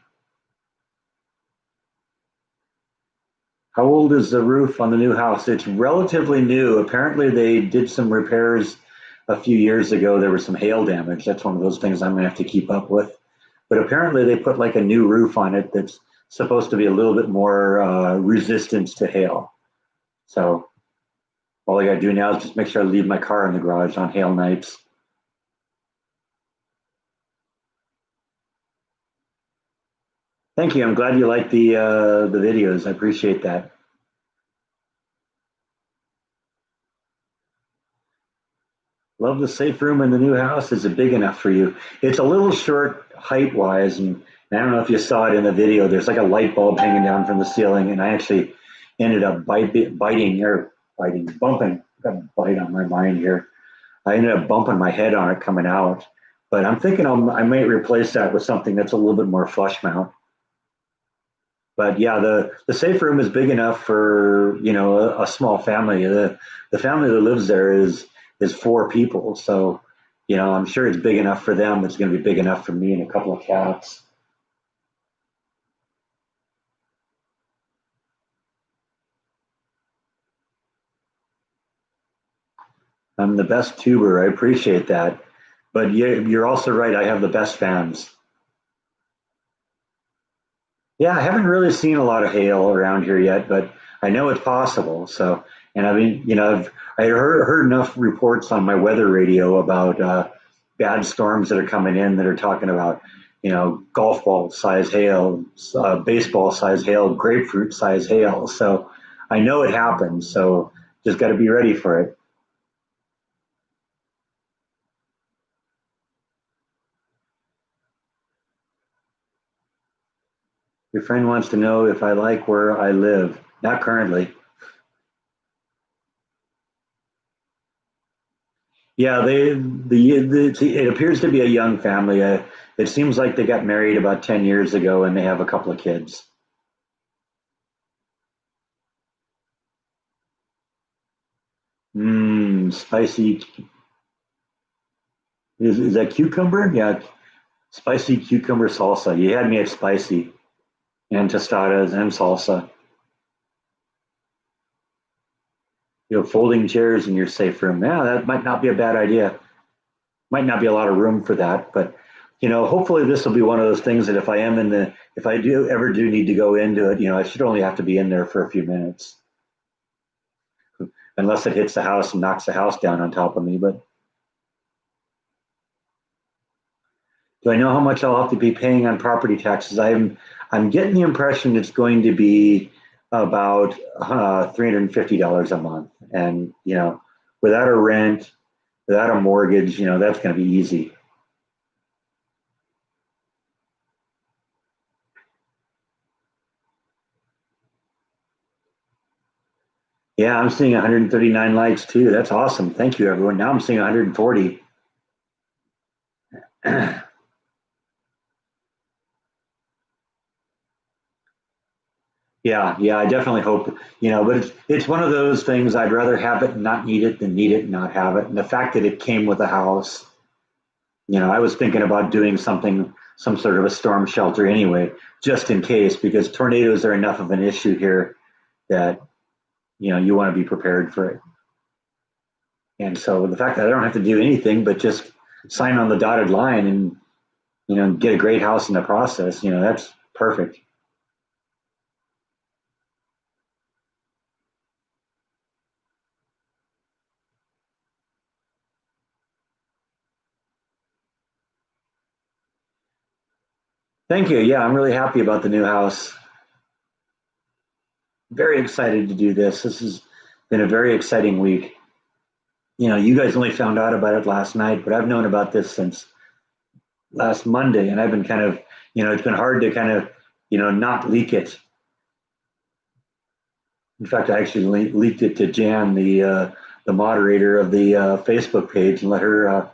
How old is the roof on the new house? It's relatively new. Apparently, they did some repairs a few years ago. There was some hail damage. That's one of those things I'm going to have to keep up with. But apparently, they put like a new roof on it that's supposed to be a little bit more resistance to hail. So all I got to do now is just make sure I leave my car in the garage on hail nights. Thank you. I'm glad you like the videos. I appreciate that. Love the safe room in the new house. Is it big enough for you? It's a little short height wise, and I don't know if you saw it in the video. There's like a light bulb hanging down from the ceiling, and I actually ended up bumping. Got a bite on my mind here. I ended up bumping my head on it coming out, but I'm thinking I might replace that with something that's a little bit more flush mount. But yeah, the safe room is big enough for a small family. The family that lives there is four people, so I'm sure it's big enough for them. It's going to be big enough for me and a couple of cats. I'm the best tuber. I appreciate that, but you're also right. I have the best fans. Yeah, I haven't really seen a lot of hail around here yet, but I know it's possible. So, and I mean, I heard enough reports on my weather radio about bad storms that are coming in that are talking about, golf ball size hail, baseball size hail, grapefruit size hail. So I know it happens. So just got to be ready for it. Your friend wants to know if I like where I live. Not currently. Yeah, it appears to be a young family. It seems like they got married about 10 years ago and they have a couple of kids. Spicy. Is that cucumber? Yeah, spicy cucumber salsa. You had me at spicy and tostadas and salsa. Folding chairs in your safe room. Yeah, that might not be a bad idea. Might not be a lot of room for that, but hopefully this will be one of those things that if I do ever do need to go into it, I should only have to be in there for a few minutes, unless it hits the house and knocks the house down on top of me. But do I know how much I'll have to be paying on property taxes? I'm getting the impression it's going to be about $350 a month, and without a rent, without a mortgage, that's going to be easy. Yeah, I'm seeing 139 likes too. That's awesome. Thank you, everyone. Now I'm seeing 140. Yeah, yeah, I definitely hope, but it's one of those things. I'd rather have it and not need it than need it and not have it. And the fact that it came with a house, I was thinking about doing something, some sort of a storm shelter anyway, just in case, because tornadoes are enough of an issue here that, you want to be prepared for it. And so the fact that I don't have to do anything but just sign on the dotted line and, get a great house in the process, that's perfect. Thank you. Yeah, I'm really happy about the new house. Very excited to do this. This has been a very exciting week. You guys only found out about it last night, but I've known about this since last Monday, and I've been kind of, it's been hard to kind of, not leak it. In fact, I actually leaked it to Jan, the moderator of the Facebook page and let her,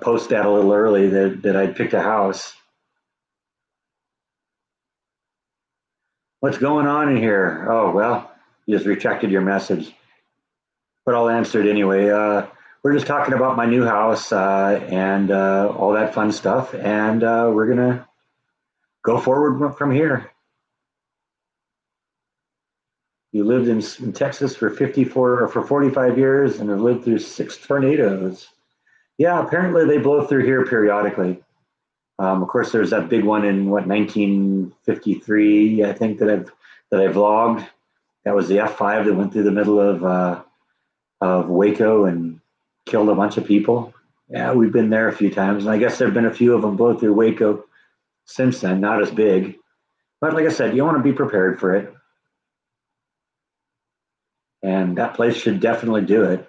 post that a little early that I'd picked a house. What's going on in here? Oh, well, you just retracted your message, but I'll answer it anyway. We're just talking about my new house and all that fun stuff, and we're gonna go forward from here. You lived in Texas for 54 or for 45 years and have lived through 6 tornadoes. Yeah, apparently they blow through here periodically. Of course, there's that big one in what 1953, I think that I've logged. That was the F5 that went through the middle of Waco and killed a bunch of people. Yeah, we've been there a few times, and I guess there've been a few of them blow through Waco since then. Not as big, but like I said, you want to be prepared for it, and that place should definitely do it.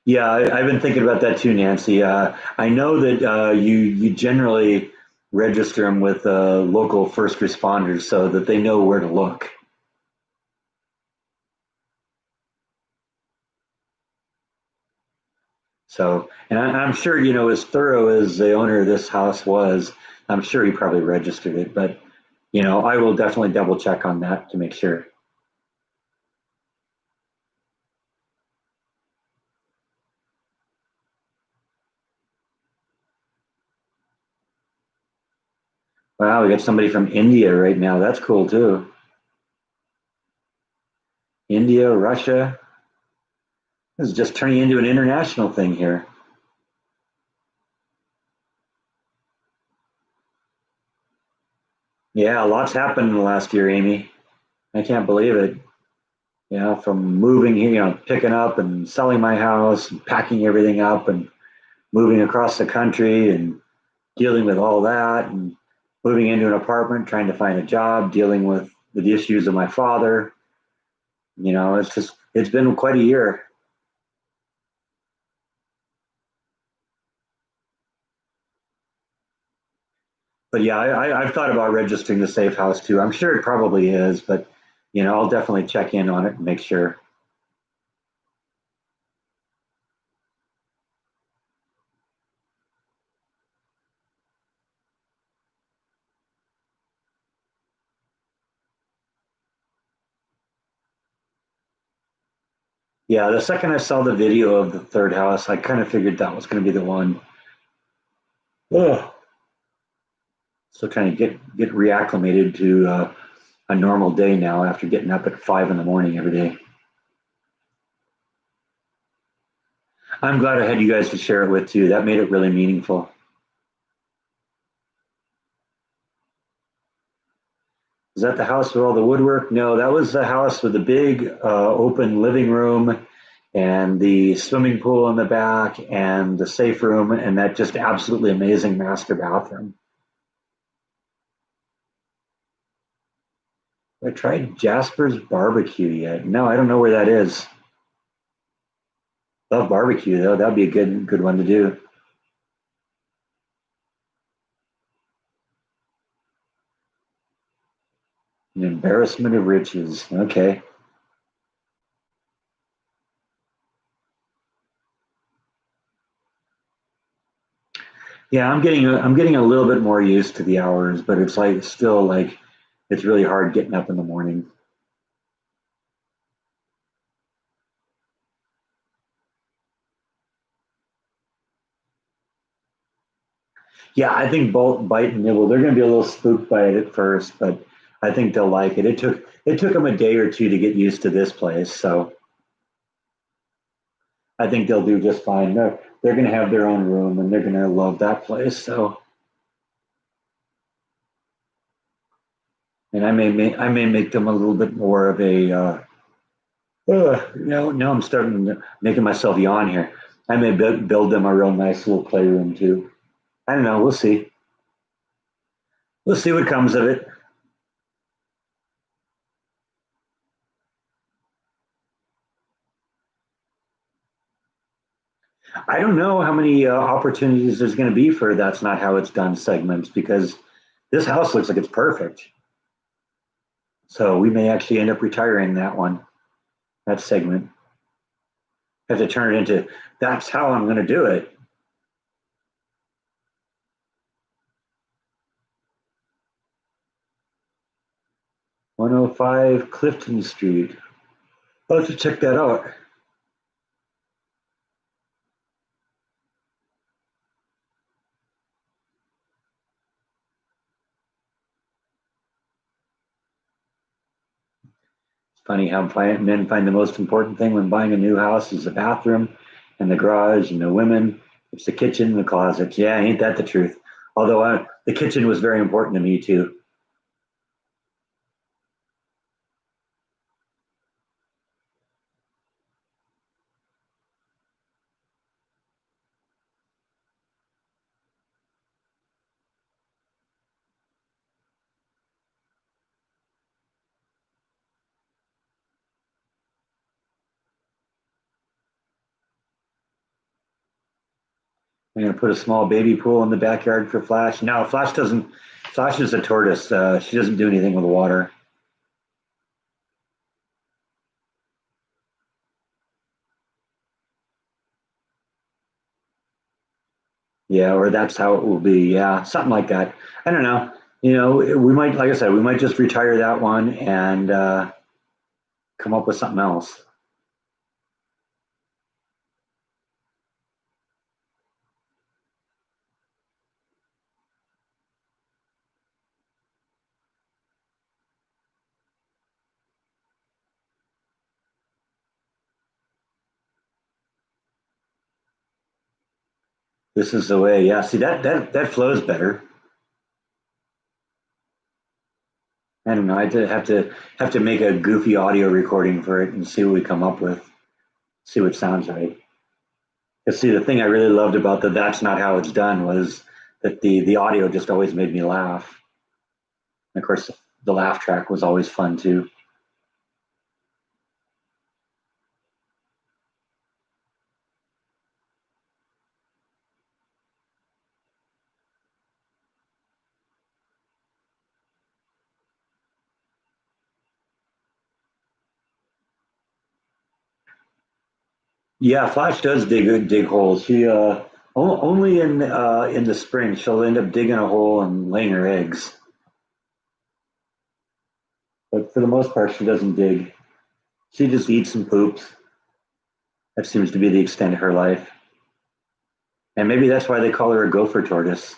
Yeah, I've been thinking about that too, Nancy. I know that you generally register them with local first responders so that they know where to look. So, and I'm sure, as thorough as the owner of this house was, I'm sure he probably registered it. But, I will definitely double check on that to make sure. Wow, we got somebody from India right now. That's cool too. India, Russia. This is just turning into an international thing here. Yeah, lots happened in the last year, Amy. I can't believe it. From moving here, picking up and selling my house, and packing everything up, and moving across the country, and dealing with all that, and moving into an apartment, trying to find a job, dealing with the issues of my father. It's been quite a year. But yeah, I've thought about registering the safe house too. I'm sure it probably is, but I'll definitely check in on it and make sure. Yeah, the second I saw the video of the third house, I kind of figured that was going to be the one. Ugh. So trying to get reacclimated to a normal day now after getting up at 5 in the morning every day. I'm glad I had you guys to share it with too. That made it really meaningful. Is that the house with all the woodwork? No, that was the house with the big open living room and the swimming pool in the back and the safe room and that just absolutely amazing master bathroom. I tried Jasper's barbecue yet. No, I don't know where that is. Love barbecue though. That'd be a good one to do. An embarrassment of riches. Okay. Yeah, I'm getting a little bit more used to the hours, but it's like still like it's really hard getting up in the morning. Yeah, I think both bite and nibble. They're going to be a little spooked by it at first, but I think they'll like it. It took them a day or two to get used to this place, so I think they'll do just fine. They're going to have their own room and they're going to love that place. So, and I may make them a little bit more of a now I'm starting making myself yawn here. I may build them a real nice little playroom too. I don't know. We'll see. We'll see what comes of it. I don't know how many opportunities there's going to be for that's not how it's done segments because this house looks like it's perfect. So we may actually end up retiring that one, that segment. Have to turn it into that's how I'm going to do it. 105 Clifton Street. I'll have to check that out. It's funny how men find the most important thing when buying a new house is the bathroom and the garage, and the women, it's the kitchen and the closet. Yeah, ain't that the truth? Although the kitchen was very important to me too. I'm gonna put a small baby pool in the backyard for Flash. No, Flash doesn't. Flash is a tortoise. She doesn't do anything with water. Yeah, or that's how it will be. Yeah, something like that. I don't know. We might, like I said, we might just retire that one and come up with something else. This is the way. Yeah, see that flows better. I don't know. I have to make a goofy audio recording for it and see what we come up with. See what sounds right. Because see, the thing I really loved about the "That's Not How It's Done" was that the audio just always made me laugh. And of course, the laugh track was always fun too. Yeah, Flash does dig holes. She only in the spring she'll end up digging a hole and laying her eggs. But for the most part, she doesn't dig. She just eats and poops. That seems to be the extent of her life. And maybe that's why they call her a gopher tortoise.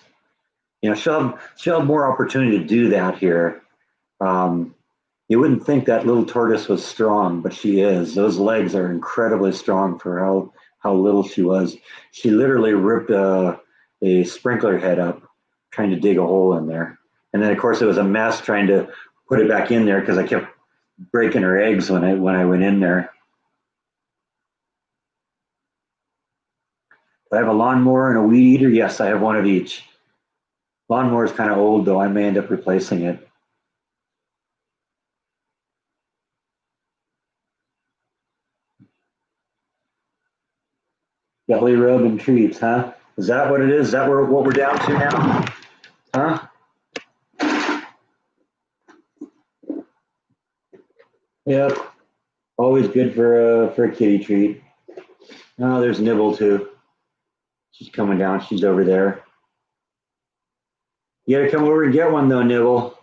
She'll have more opportunity to do that here. Um, you wouldn't think that little tortoise was strong, but she is. Those legs are incredibly strong for how little she was. She literally ripped a sprinkler head up trying to dig a hole in there. And then of course it was a mess trying to put it back in there because I kept breaking her eggs when I went in there. Do I have a lawnmower and a weed eater? Yes, I have one of each. Lawnmower is kind of old though. I may end up replacing it. Belly rub and treats, huh? Is that what it is? Is that what we're down to now? Huh? Yep. Always good for a kitty treat. Oh, there's Nibble too. She's coming down. She's over there. You gotta come over and get one though, Nibble.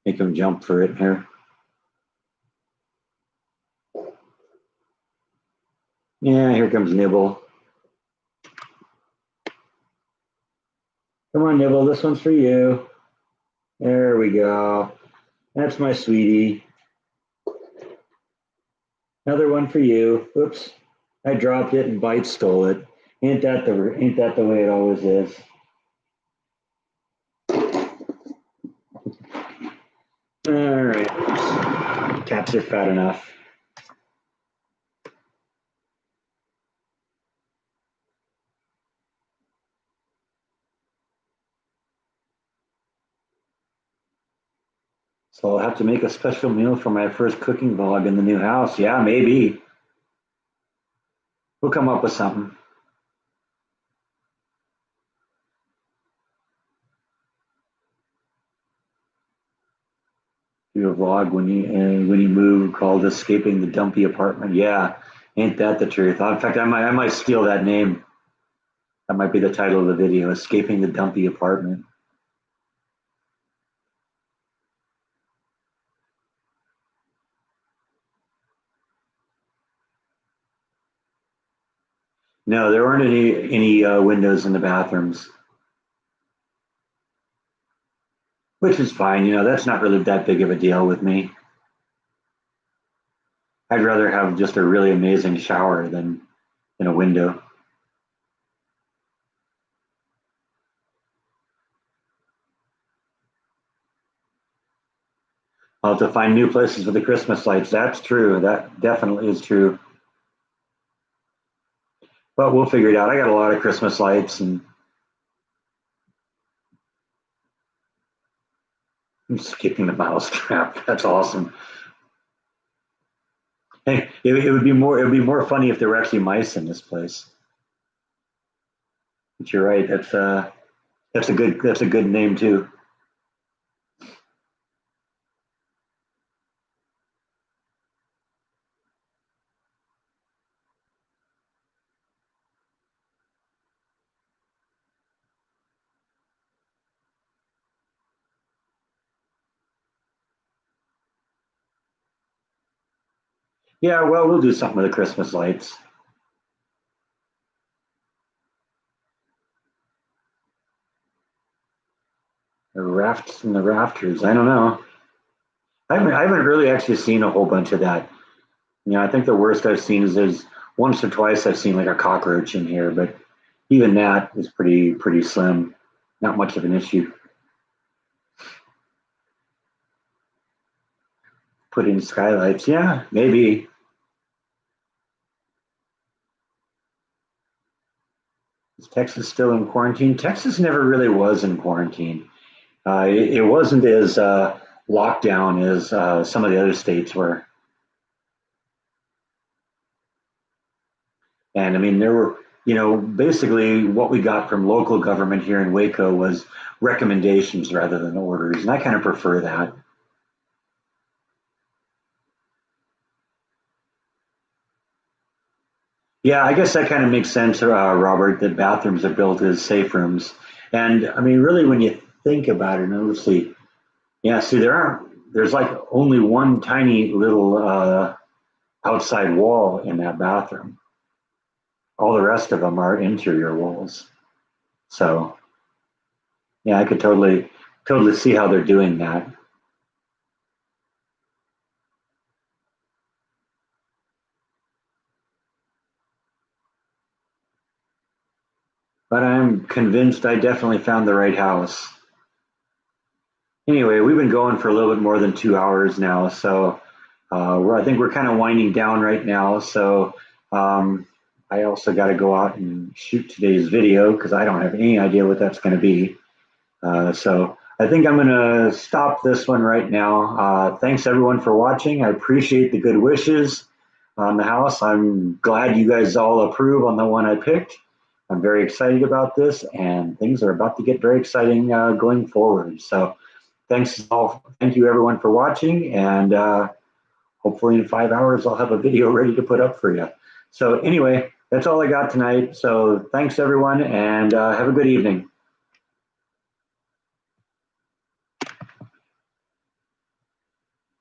Make him jump for it here. Yeah, here comes Nibble. Come on, Nibble. This one's for you. There we go. That's my sweetie. Another one for you. Oops. I dropped it and Bite stole it. Ain't that the way it always is? All right. Cats are fat enough. So I'll have to make a special meal for my first cooking vlog in the new house. Yeah, maybe. We'll come up with something. Do a vlog when you move called "Escaping the Dumpy Apartment." Yeah, ain't that the truth? In fact, I might steal that name. That might be the title of the video: "Escaping the Dumpy Apartment." No, there weren't any windows in the bathrooms, which is fine. That's not really that big of a deal with me. I'd rather have just a really amazing shower than a window. I'll have to find new places for the Christmas lights. That's true. That definitely is true. But we'll figure it out. I got a lot of Christmas lights, and I'm skipping the mouse trap. That's awesome. Hey, it would be more funny if there were actually mice in this place. But you're right. That's a good name too. Yeah, well, we'll do something with the Christmas lights. The rafts and the rafters. I don't know. I haven't really actually seen a whole bunch of that. I think the worst I've seen is once or twice I've seen like a cockroach in here, but even that is pretty slim. Not much of an issue. Put in skylights. Yeah, maybe. Is Texas still in quarantine? Texas never really was in quarantine. It wasn't as locked down as some of the other states were. And I mean, there were, basically what we got from local government here in Waco was recommendations rather than orders. And I kind of prefer that. Yeah, I guess that kind of makes sense, Robert, that bathrooms are built as safe rooms. And I mean, really, when you think about it, and let's see, yeah, see, there's like only one tiny little outside wall in that bathroom. All the rest of them are interior walls. So, yeah, I could totally see how they're doing that. But I'm convinced I definitely found the right house. Anyway, we've been going for a little bit more than 2 hours now, so I think we're kind of winding down right now. So I also got to go out and shoot today's video because I don't have any idea what that's going to be. So I think I'm going to stop this one right now. Thanks everyone for watching. I appreciate the good wishes on the house. I'm glad you guys all approve on the one I picked. I'm very excited about this, and things are about to get very exciting going forward. So thank you everyone for watching, and hopefully in 5 hours I'll have a video ready to put up for you. So anyway, that's all I got tonight. So thanks everyone, and have a good evening.